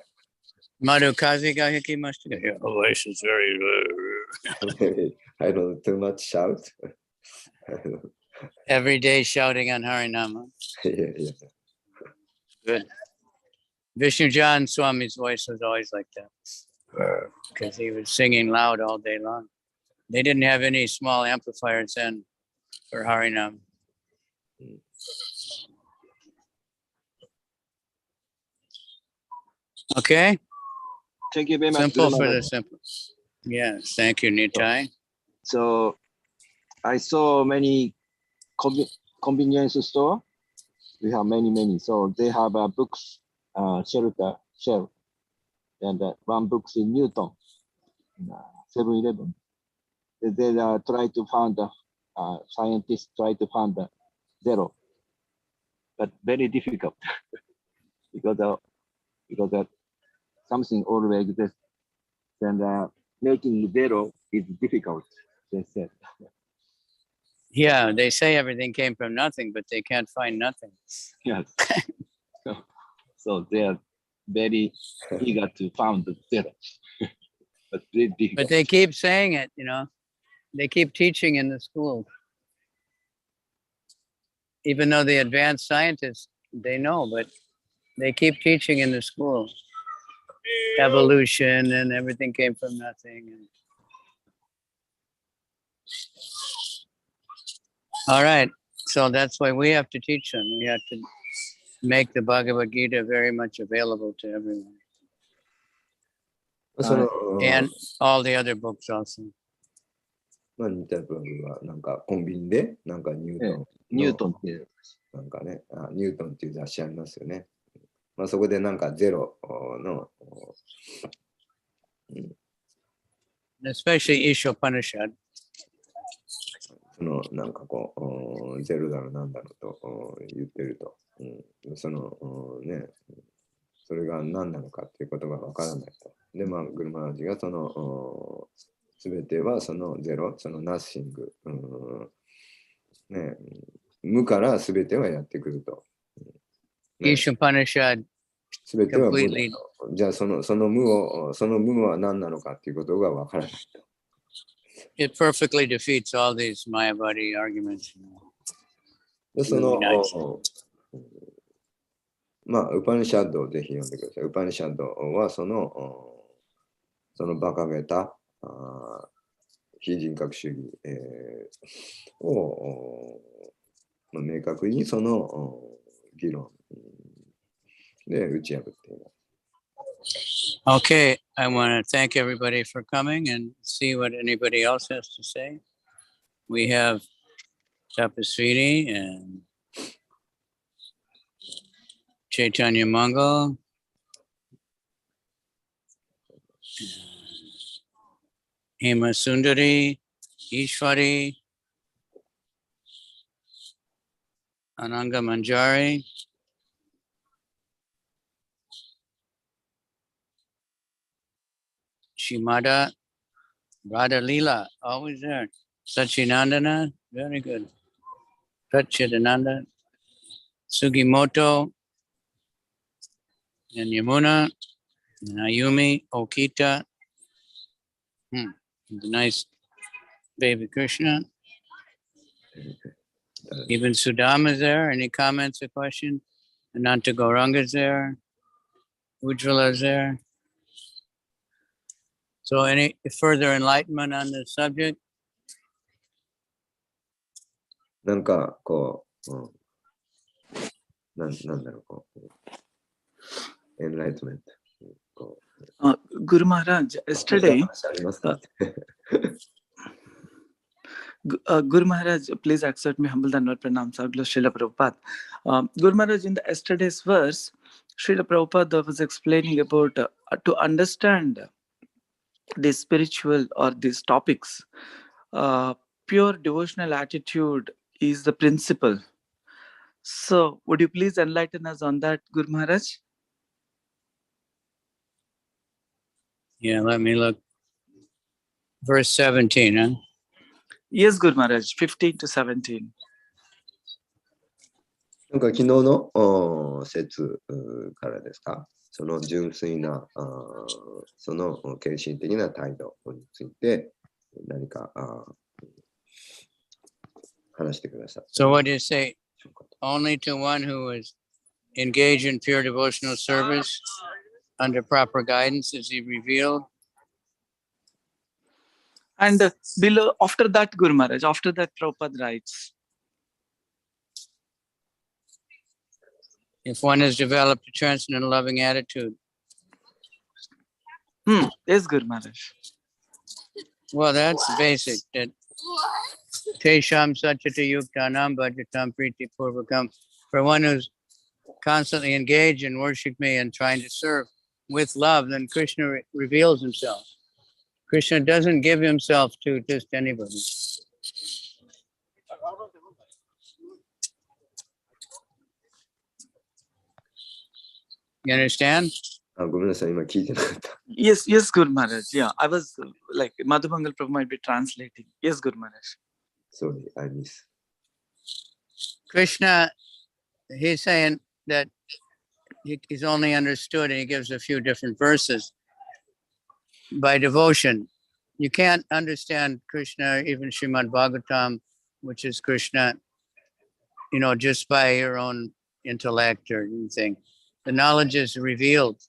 Madhukazi ga hikimashita. Your voice is very I don't too much shout. every day shouting on Harinama. Yeah. Good. Vishnujan Swami's voice was always like that because he was singing loud all day long. They didn't have any small amplifiers then for Harinam. Okay. Thank you very much. Simple for the simple. Yes. Thank you, Nitai. So I saw many convenience store. We have many. So they have a books shelf, and one books in Newton, 7-Eleven. They try to find scientists try to find zero, but very difficult because something already exists, and making zero is difficult. They said. Yeah, they say everything came from nothing, but they can't find nothing. Yes. So they are very eager to find the zero. But they keep saying it, They keep teaching in the school. Even though the advanced scientists, they know, but they keep teaching in the school. Evolution and everything came from nothing. All right. So that's why we have to teach them. We have to make the Bhagavad Gita very much available to everyone. And all the other books also. ニタブログはなんかコンビニでなんかニュートンっていうなんかね、ニュートンっていう雑誌ありますよね。そこでなんかゼロの、especially Isha Upanishad. なんかゼロだろうなんだろうと言ってると、それが何なのかっていうことがわからないと。で、グルマラジがすべてはそのゼロ、そのナッシング、無からすべてはやってくると。Isha Upanishad すべては無だと。じゃあその無は何なのかっていうことがわからないと。It perfectly defeats all these Mayavadi arguments. で、ウパニシャッドをぜひ読んでください。ウパニシャッドはその馬鹿げた非人格主義、を明確にその議論で打ち破っています。Okay, I want to thank everybody for coming and see what anybody else has to say. We have Tapaswini and Chaitanya Mangal, Hema Sundari, Ishwari, Ananga Manjari, Shimada, Radha Leela, always there. Sachinandana, very good. Prachidananda, Sugimoto, and Yamuna, and Ayumi, Okita, the nice baby Krishna. Even Sudama is there. Any comments or questions? Ananta Gauranga is there. Ujjwala is there. So any further enlightenment on this subject? なんかこう、なんだろう、こう、エンライトメント。Guru Maharaj, yesterday, ありますか Guru Maharaj, please accept me humble and pranam, Sargla Srila Prabhupada. Guru Maharaj, in the yesterday's verse, Srila Prabhupada was explaining about to understand these spiritual or these topics, pure devotional attitude is the principle. So, would you please enlighten us on that, Guru Maharaj? Yeah, let me look. Verse 17, huh? Yes, Guru Maharaj, 15 to 17. なんか昨日の説からですか、その純粋なその献身的な態度について何か話してください。So what do you say? Only to one who is engaged in pure devotional service under proper guidance is he revealed? And below, after that, Guru Maharaj, after that, Prabhupada writes, If one has developed a transcendental loving attitude. Yes, Guru Maharaj. Well, that's basic. That Tesham Sachata Yuktanam Bhajatam Priti Purvakam. For one who's constantly engaged in worshiping me and trying to serve with love, then Krishna reveals himself. Krishna doesn't give himself to just anybody. You understand? Yes, Guru Maharaj. Yeah, I was like, Madhubangal Prabhu might be translating. Yes, Guru Maharaj. Sorry, I miss. Krishna, he's saying that he's only understood, and he gives a few different verses, by devotion. You can't understand Krishna, even Srimad Bhagavatam, which is Krishna, just by your own intellect or anything. The knowledge is revealed.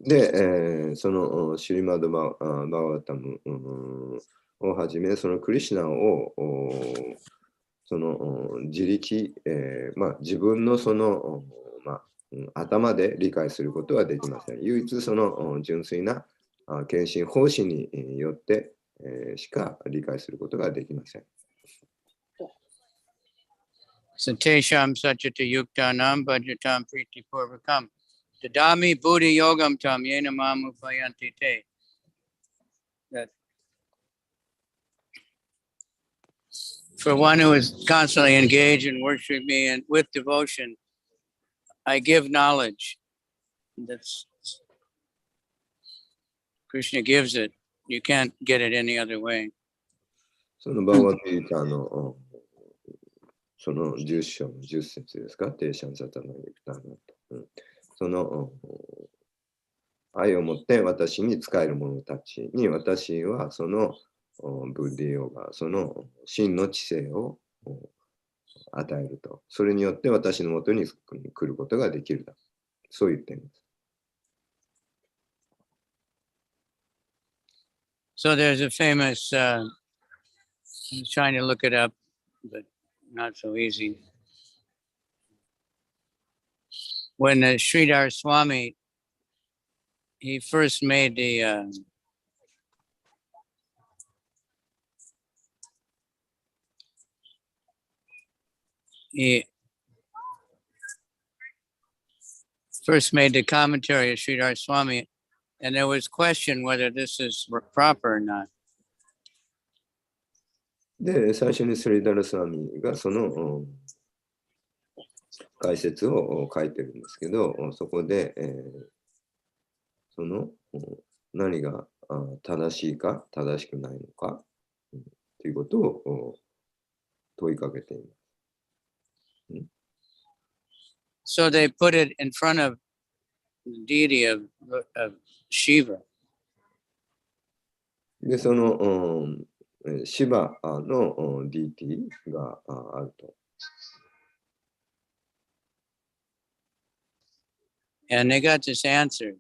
で、そのシュリマドバーガタムをはじめ、そのクリシナをその自力、自分のその、頭で理解することはできません。唯一その純粋な献身奉仕によってしか理解することができません。Satesham Sachata Yuktanam Bhajatam Priti Purvakam. Tadami Buddhi Yogam Tam Yena Mamu Payanti Te. That for one who is constantly engaged in worshiping me and with devotion, I give knowledge. That's Krishna gives it. You can't get it any other way. そのバーガティータのその10章の10節ですか、テーシャンサタナユクタナと。その愛をもって私に仕える者たちに私はそのブッディヨガ、その真の知性を与えると。それによって私のもとに来ることができるだ。そう言っています。So there's a famous, I was trying to look it up, but not so easy. When Sridhar Swami, he first made the commentary of Sridhar Swami, and there was question whether this is proper or not. で、最初にスリダラスワミがその解説を書いてるんですけど、そこで、その何が正しいか正しくないのかということを問いかけています。So they put it in front of the deity of Shiva. で、その、シバのディーティがあると。And they got this answer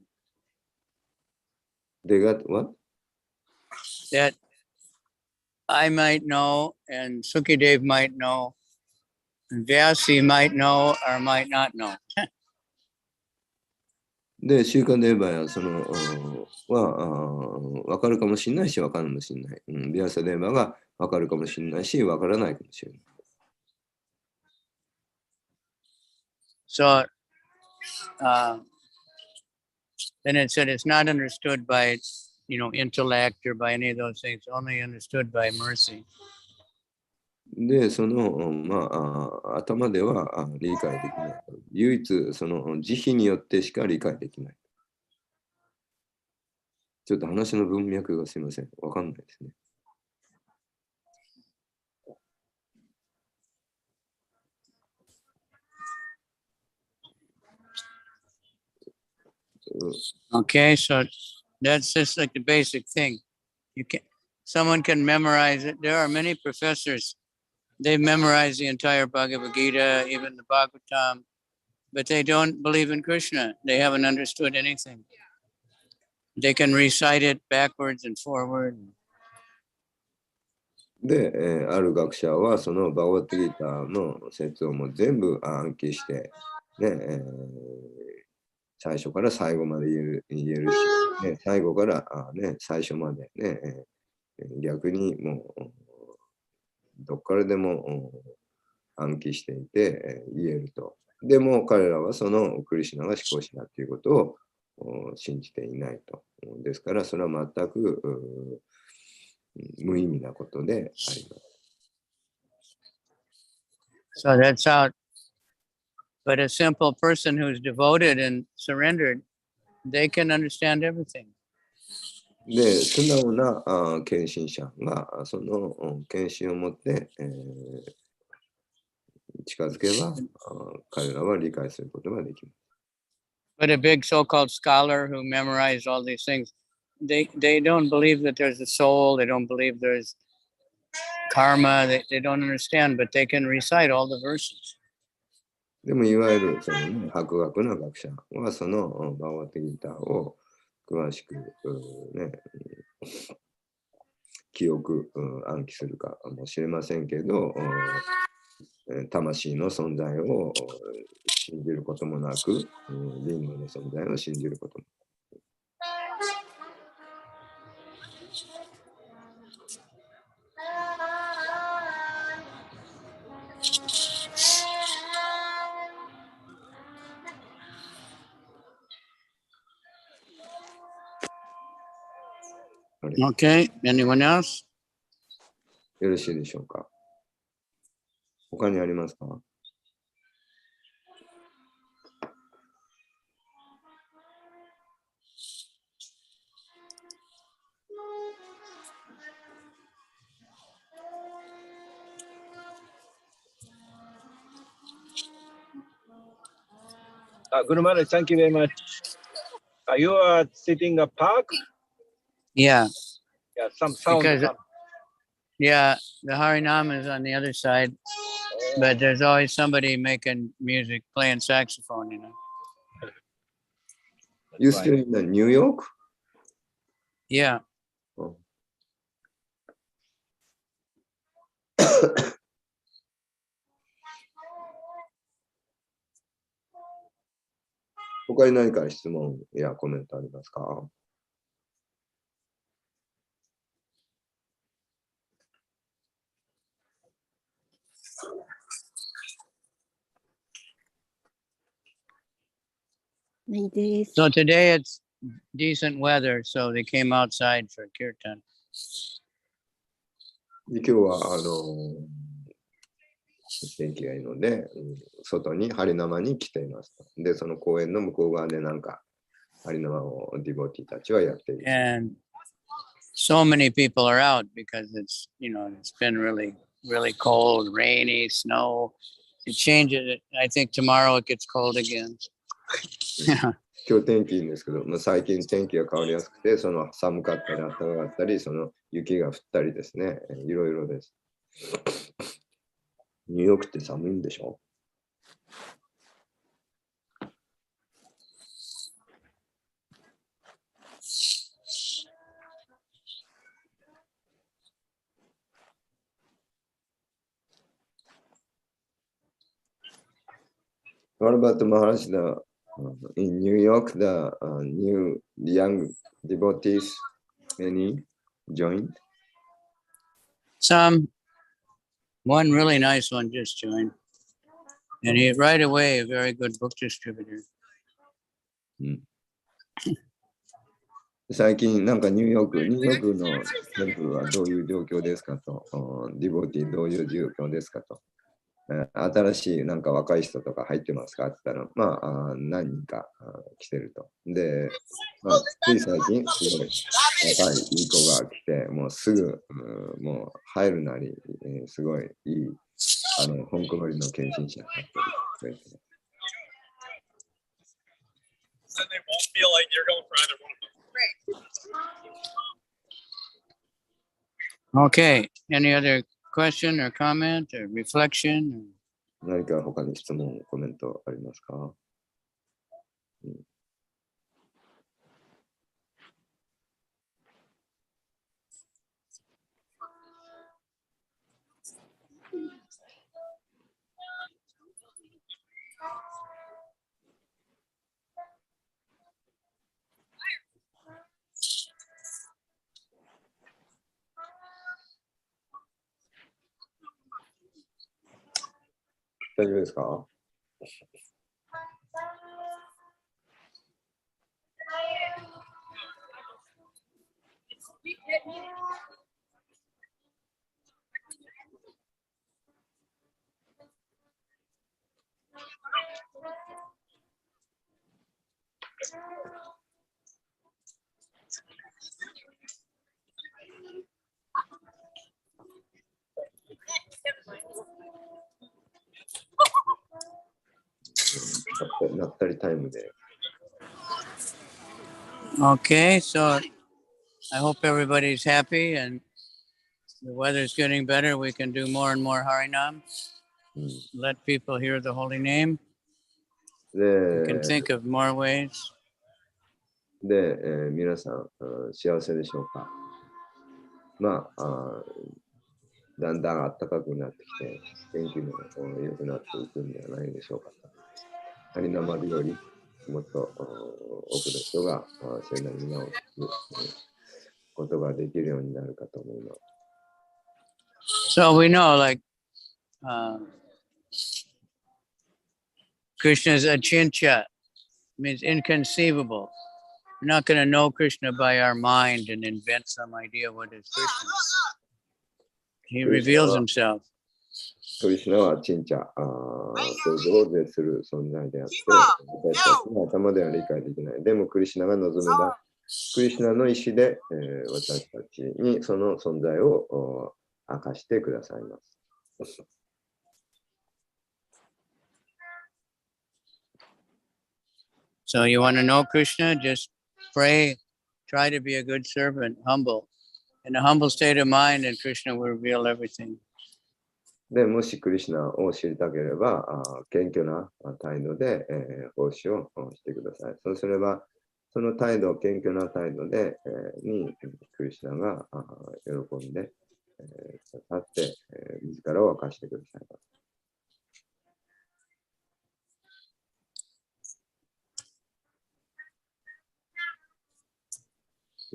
They got what? that I might know, and Sukadev might know, and Vyasi might know or might not know. で、週刊デーバーやそのは分かるかもしれないし分かるかもしれない。ビアサデーバーが分かるかもしれないし分からないかもしれない。So then it said it's not understood by, intellect or by any of those things, only understood by mercy. で、その、頭では理解できない。唯一、その慈悲によってしか理解できない。ちょっと話の文脈がすみません。わかんないですね。Okay, so that's just like the basic thing. Someone can memorize it. There are many professors. They've memorized the entire Bhagavad Gita, even the Bhagavatam, but they don't believe in Krishna. They haven't understood anything. They can recite it backwards and forward. で、ある学者はそのバガバットギーターの説をもう全部暗記して、ね最初から最後まで言えるし、ね、最後から最初まで、逆にもうどっからでも暗記していて言えると。でも彼らはそのクリシュナが思考者だということを信じていないと。ですからそれは全く無意味なことであります。So that's how, but a simple person who's devoted and surrendered, they can understand everything. で、素直な献身者がその献身を持って、近づけば彼らは理解することができます。But a big so-called scholar who memorized all these things, they don't believe that there's a soul. They don't believe there's karma. They don't understand, but they can recite all the verses. でもいわゆるその、博学な学者はそのバガバットギーターを詳しく、記憶、暗記するかもしれませんけど、魂の存在を信じることもなく、リンゴの存在を信じることも。Okay, anyone else? よろしいでしょうか。他にありますか？Guru Maharaj, thank you very much. You are sitting in a park? Yeah. Yeah, some sound. Yeah, the Harinam is on the other side, but there's always somebody making music, playing saxophone, You still in New York? Yeah. Oh. 他に何か質問やコメントありますか？ないです。 So today it's decent weather, so they came outside for kirtan. 今日は天気がいいので、外にハリナマに来ています。で、その公園の向こう側でなんかハリナマをディボティたちはやっている。And so many people are out because it's, it's been really, really cold, rainy, snow. it changes. I think tomorrow it gets cold again. 今日天気いいんですけど、最近天気が変わりやすくて、その寒かったり暖かかったり、その雪が降ったりですね、いろいろです。ニューヨークって寒いんでしょ？What about the Maharaj, in New York, the new young devotees, any joined? One really nice one just joined. And he right away, a very good book distributor. 最近なんかニューヨークのテンプルはどういう状況ですかと、ディボティどういう状況ですかと、新しいなんか若い人とか入ってますかって言ったら、何人か来てると。で、つい最近すごい若いいい子が来て、もうすぐ、もう入るなり、すごいいい本当りの献身者になってる。Then they won't feel like you're going for either one of them. Okay. Any other question or comment or reflection? 何か他に質問、コメントありますか？大丈夫ですか？なったりタイムで。Okay, so I hope everybody's happy and the weather's getting better. We can do more and more Harinam. Let people hear the holy name. We can think of more ways. で、皆さん、幸せでしょうか？だんだん暖かくなってきて、天気も良くなっていくんではないでしょうか。ハリナマルよりもっと多くの人がそれなりのことができるようになるかと思います。So we know, like, Krishna's achintya, means inconceivable. We're not going to know Krishna by our mind and invent some idea what is Krishna. He reveals himself. クリシュナはチンチャ、想像を絶する存在であって、私たちの頭では理解できない。でも、クリシュナが望めば、クリシュナの意志で、私たちにその存在を明かしてくださいます。So you want to know Krishna? Just pray, try to be a good servant, humble. In a humble state of mind, and Krishna will reveal everything. でもしクリシュナを知りたければ、謙虚な態度で、奉仕をしてください。そうすれば、その態度、謙虚な態度で、にクリシュナが喜んで、くださって、自らを明かしてくださいます。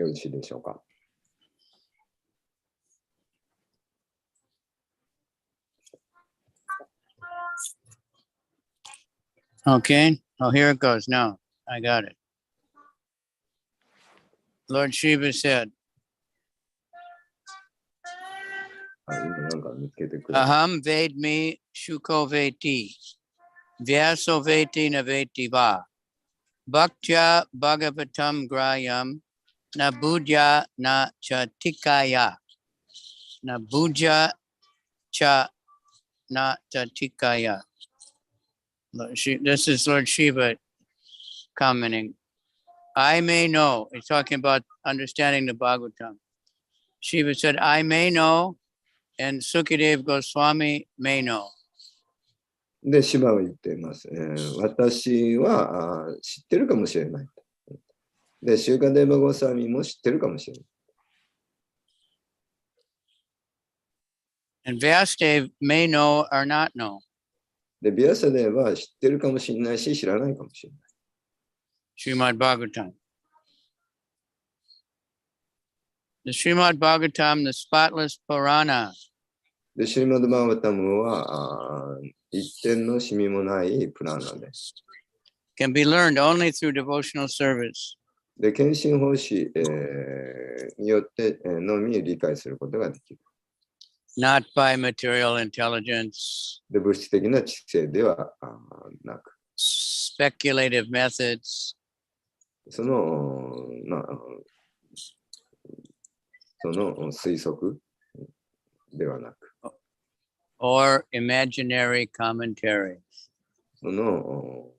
よろしいでしょうか。Okay. Oh, here it goes. Now I got it. Lord Shiva said, Aham vedmi shuko veti, vyaso veti na veti va, bhaktya bhagavatam grayam, na budya na chatikaya, na budya cha na chatikaya. This is Lord Shiva commenting. I may know. He's talking about understanding the Bhagavatam. Shiva said, I may know, and Sukadeva Goswami may know. で、シバは言っています。私は知ってるかもしれない。で、シューカデーバゴスワミも知ってるかもしれない。And Vyasadeva may know or not know. で、ビアサデーは知ってるかもしれないし、知らないかもしれない。Srimad Bhagavatam. The Srimad Bhagavatam, the spotless Purana. で、シリマド・バーガタムは一点のシミもないプラーナです。Can be learned only through devotional service. で、献身奉仕、によってのみ理解することができる。Not by material intelligence. で、物質的な知性ではなく。Speculative methods. その推測ではなく。Or imaginary commentary. その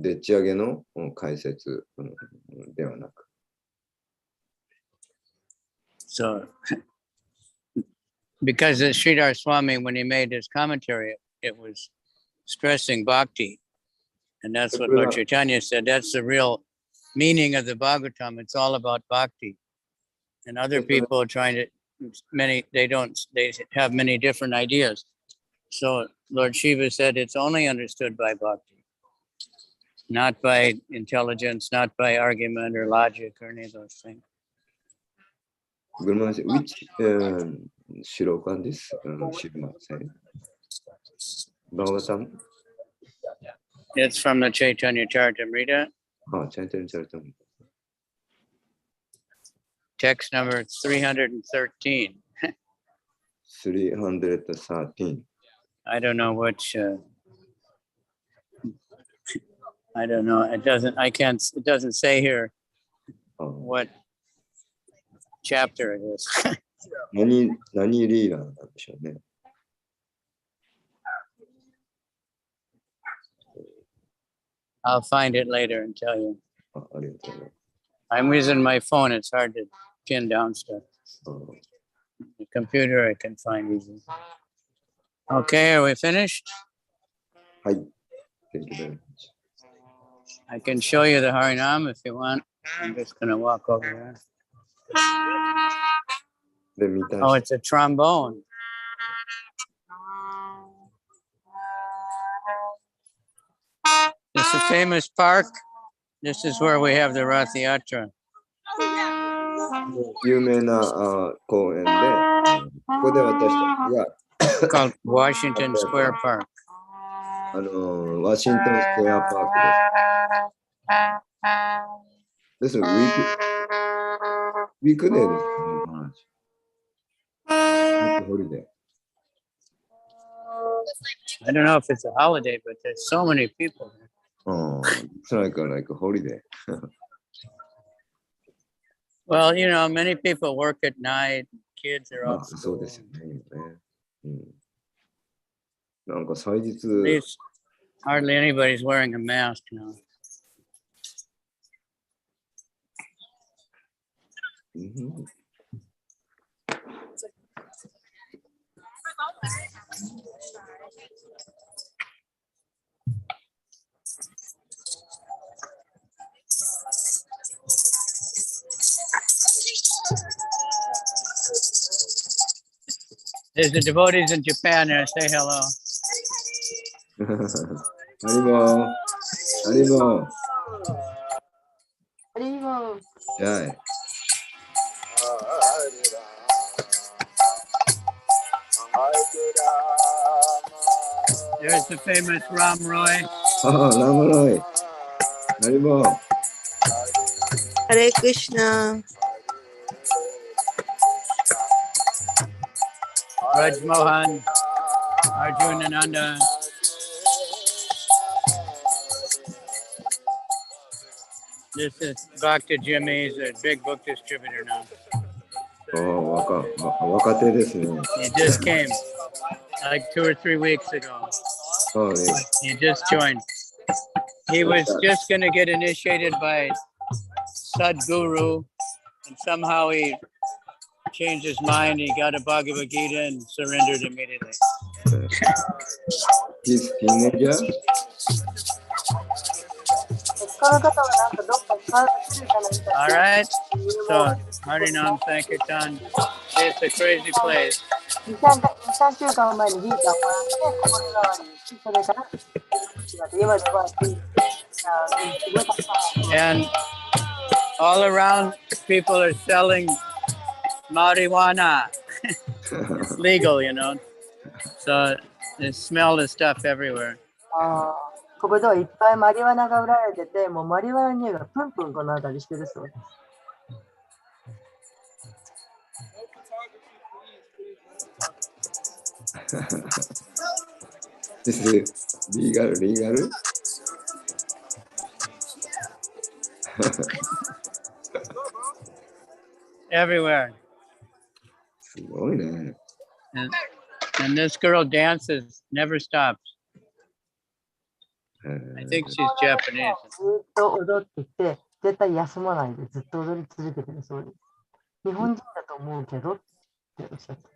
でっち上げの解説ではなく。So, because Sridhar Swami, when he made his commentary, it was stressing bhakti. And that's what Lord Chaitanya said. That's the real meaning of the Bhagavatam. It's all about bhakti. And other people are trying to, they have many different ideas. So Lord Shiva said it's only understood by bhakti, not by intelligence, not by argument or logic or any of those things. Which shloka this Shiva said? Bhagavatam? It's from the Chaitanya Charitamrita. Chaitanya Charitamrita. Text number 313. 313. I don't know which. I don't know. It doesn't say here what chapter it is. 何リーダーなんでしょうね。I'll find it later and tell you. ありがとうございます。I'm using my phone. It's hard to pin down stuff. The computer I can find easily. Okay, are we finished? Hi. Thank you very much. I can show you the Harinam if you want. I'm just going to walk over there. Oh, it's a trombone. This is a famous park. This is where we have the Rath Yatra. 有名な公園で、ここで私たちが called Washington Square Park. ワシントンスクエアパークです。ですので、ウィークデーです。Holiday. I don't know if it's a holiday, but there's so many people there. Oh, it's like a holiday. Well, you know, many people work at night. Kids are off. そうですよね。なんか祭日。At least hardly anybody's wearing a mask now. There's the devotees in Japan there. Say hello. Haribo. Haribo. Haribo. Jai. There's the famous Ram Roy. Oh, Ram Roy. Haribo. Hare Krishna. Raj Mohan, Arjun Ananda. This is Bhakta Jimmy. He's a big book distributor now. Oh, 若手ですね。He just came like 2 or 3 weeks ago. Oh, yeah. He just joined. He was just going to get initiated by Sadhguru, and somehow he changed his mind. He got a Bhagavad Gita and surrendered immediately. He's teenager? この方はなんかどっかに回復するかなんか All right. So, Harinam Sankirtan. It's a crazy place. 2、3週間前にビータをもらって、これ側に、それから、今では、And all around, people are selling marijuana. It's legal, you know. So they smell the stuff everywhere. ここではいっぱいマリワナが売られてて、もうマリワナの匂いがプンプンこの辺りしてるそうです。This is legal? Everywhere. すごいね。And this girl dances, never stops. I think she's Japanese. ずっと踊ってて、絶対休まないでずっと踊り続けてるそうです。日本人だと思うけどっておっしゃって。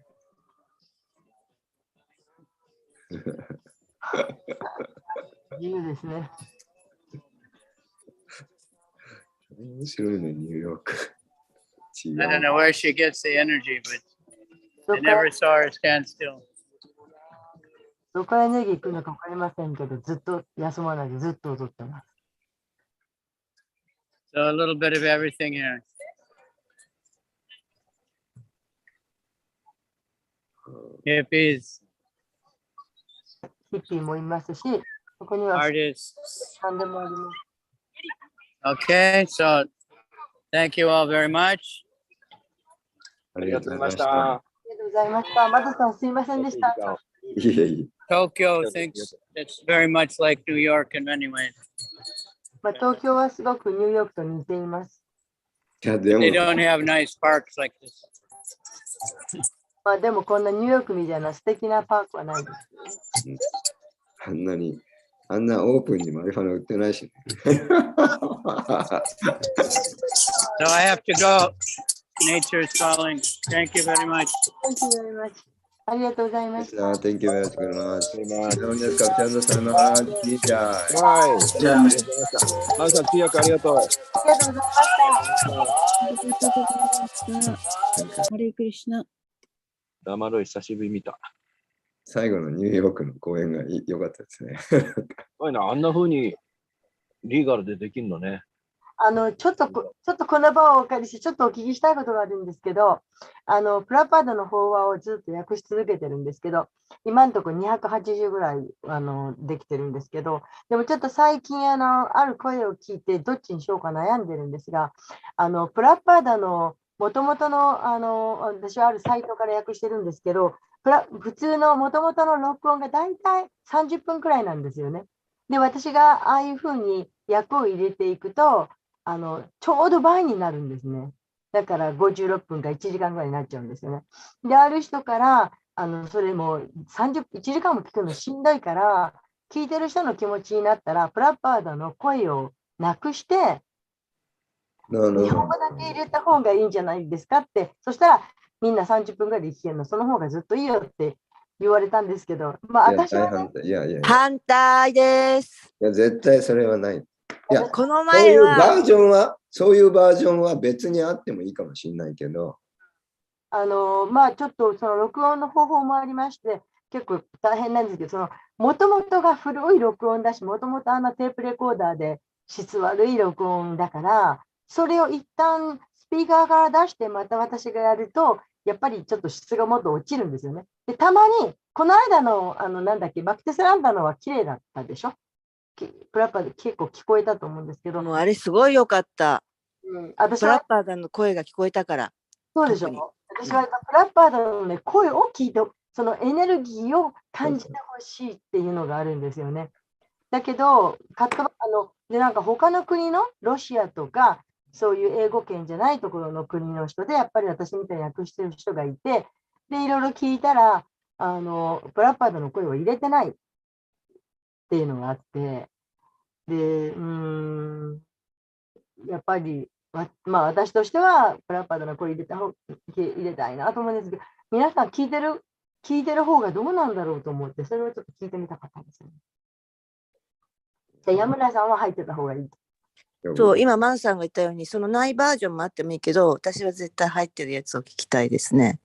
自由ですね。面白いね、ニューヨーク。I don't know where she gets the energy, but I never saw her stand still. どこからエネルギー来るのか分かりませんけど、ずっと休まないでずっと踊ってます。So a little bit of everything here. Hippies, ヒッピーもいますし、ここには artists. 何でもあります。Okay, so thank you all very much. ありがとうございましあた。ありがとうございました。マドさん、すいませんでした。いえいえ。 Tokyo thinks it's very much like New York in many ways. まあ、東京はすごくニューヨークと似ています。いや、でも They、don't have nice parks like this. まあ、でもこんなニューヨークみたいな素敵なパークはないです。あんなオープンにマリファナ売ってないしね。So I have to go. Nature is calling. Thank you very much. Thank you very much. ありがとうございました。Thank you very much. どうですか、KavicandraSwami Maharaj。いいじゃん。はい。じゃあ、マルさん、通訳ありがとう。ありがとうございました。ハレクリシナ。黙ろい、久しぶり見た。最後のニューヨークの公演が良かったですね。すごいな、あんな風にリーガルでできるのね。ちょっとこの場をお借りして、ちょっとお聞きしたいことがあるんですけど、プラパードの法話をずっと訳し続けてるんですけど、今のところ280ぐらいできてるんですけど、でもちょっと最近ある声を聞いて、どっちにしようか悩んでるんですが、プラパードのもともとの、私はあるサイトから訳してるんですけど、普通のもともとの録音がだいたい30分くらいなんですよね。で、私がああいうふうに訳を入れていくと、ちょうど倍になるんですね。だから56分か1時間ぐらいになっちゃうんですよね。で、ある人から、それも1時間も聞くのしんどいから、聞いてる人の気持ちになったら、プラパーダの声をなくして、日本語だけ入れた方がいいんじゃないですかって、そしたらみんな30分ぐらいで聞けるの、その方がずっといいよって言われたんですけど、まあ私は、ね、反対です。いや、絶対それはない。いや、この前はそういうバージョンは別にあってもいいかもしれないけど。まあちょっとその録音の方法もありまして、結構大変なんですけど、もともとが古い録音だし、もともとテープレコーダーで質悪い録音だから、それを一旦スピーカーから出して、また私がやると、やっぱりちょっと質がもっと落ちるんですよね。で、たまに、この間の、なんだっけ、バクテスランダのは綺麗だったでしょ。プラッパーで結構聞こえたと思うんですけど。もうあれすごい良かった。私プラッパーダの声が聞こえたから。そうでしょ。私はプラッパーダの、ね、声を聞いて、そのエネルギーを感じてほしいっていうのがあるんですよね。だけど、でなんか他の国のロシアとか、そういう英語圏じゃないところの国の人で、やっぱり私みたいに訳してる人がいて、で、いろいろ聞いたら、プラッパードの声を入れてない。っていうのがあって、で、やっぱり、まあ私としては、プラパダの声入れたいなと思うんですけど、皆さん聞いてる方がどうなんだろうと思って、それをちょっと聞いてみたかったんですよね。じゃあ、山村さんは入ってた方がいい。そう、今、マンさんが言ったように、そのないバージョンもあってもいいけど、私は絶対入ってるやつを聞きたいですね。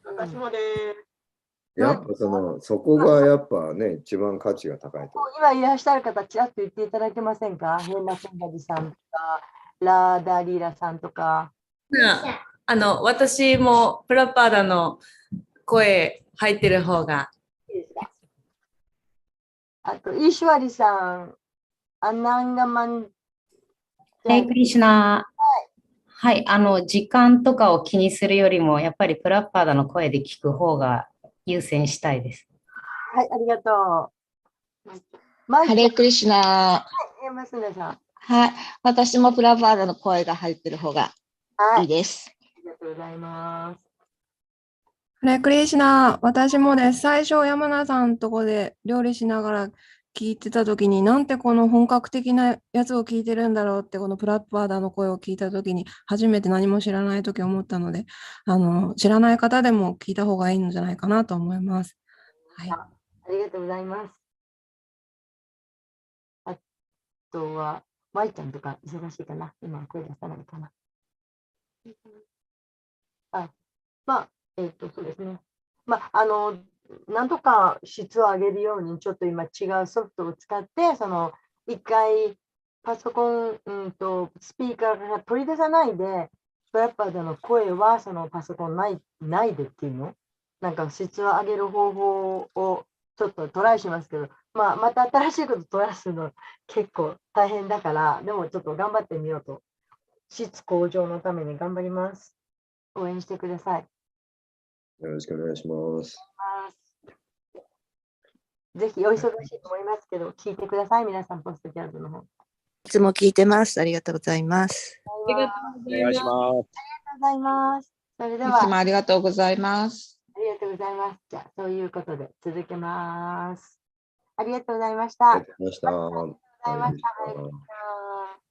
私もです。やっぱそこがやっぱね、一番価値が高いと。今いらっしゃる方、ちらっと言っていただけませんか？ヘンナ・センバディさんとか、ラーダリーラさんとか。私もプラパーダの声入ってる方がいいですか？あと、イーシュワリさん、アナンガマン。ヘイクリシュナ。はい、時間とかを気にするよりも、やっぱりプラッパーダの声で聞く方が優先したいです。はい、ありがとう。ハレークリシュナ。はい、娘さん。はい、私もプラパーダの声が入ってる方がいいです。ありがとうございます。ハレークリシュナ、私もです。最初、山名さんのとこで料理しながら聞いてたときに、なんてこの本格的なやつを聞いてるんだろうって、このプラッパーダの声を聞いたときに、初めて何も知らないとき思ったので、知らない方でも聞いた方がいいんじゃないかなと思います。はい、ありがとうございます。あとは、舞ちゃんとか忙しいかな？今、声出さないかな？まあ、そうですね。まあ、なんとか質を上げるように、ちょっと今違うソフトを使って、一回パソコン、スピーカーから取り出さないで、プラッパーでの声はそのパソコンないでっていうの、なんか質を上げる方法をちょっとトライしますけど、まあ、また新しいことトライするの結構大変だから、でもちょっと頑張ってみようと。質向上のために頑張ります。応援してください。よろしくお願いします。ぜひお忙しいと思いますけど、聞いてください、皆さん、ポストキャストの方。いつも聞いてます。ありがとうございます。お願いします。ありがとうございます。それでいつは、もありがとうございます。ありがとうございます。じゃあ、そういうことで続けます。ありがとうございました。ありがとうございました。ありがとうございました。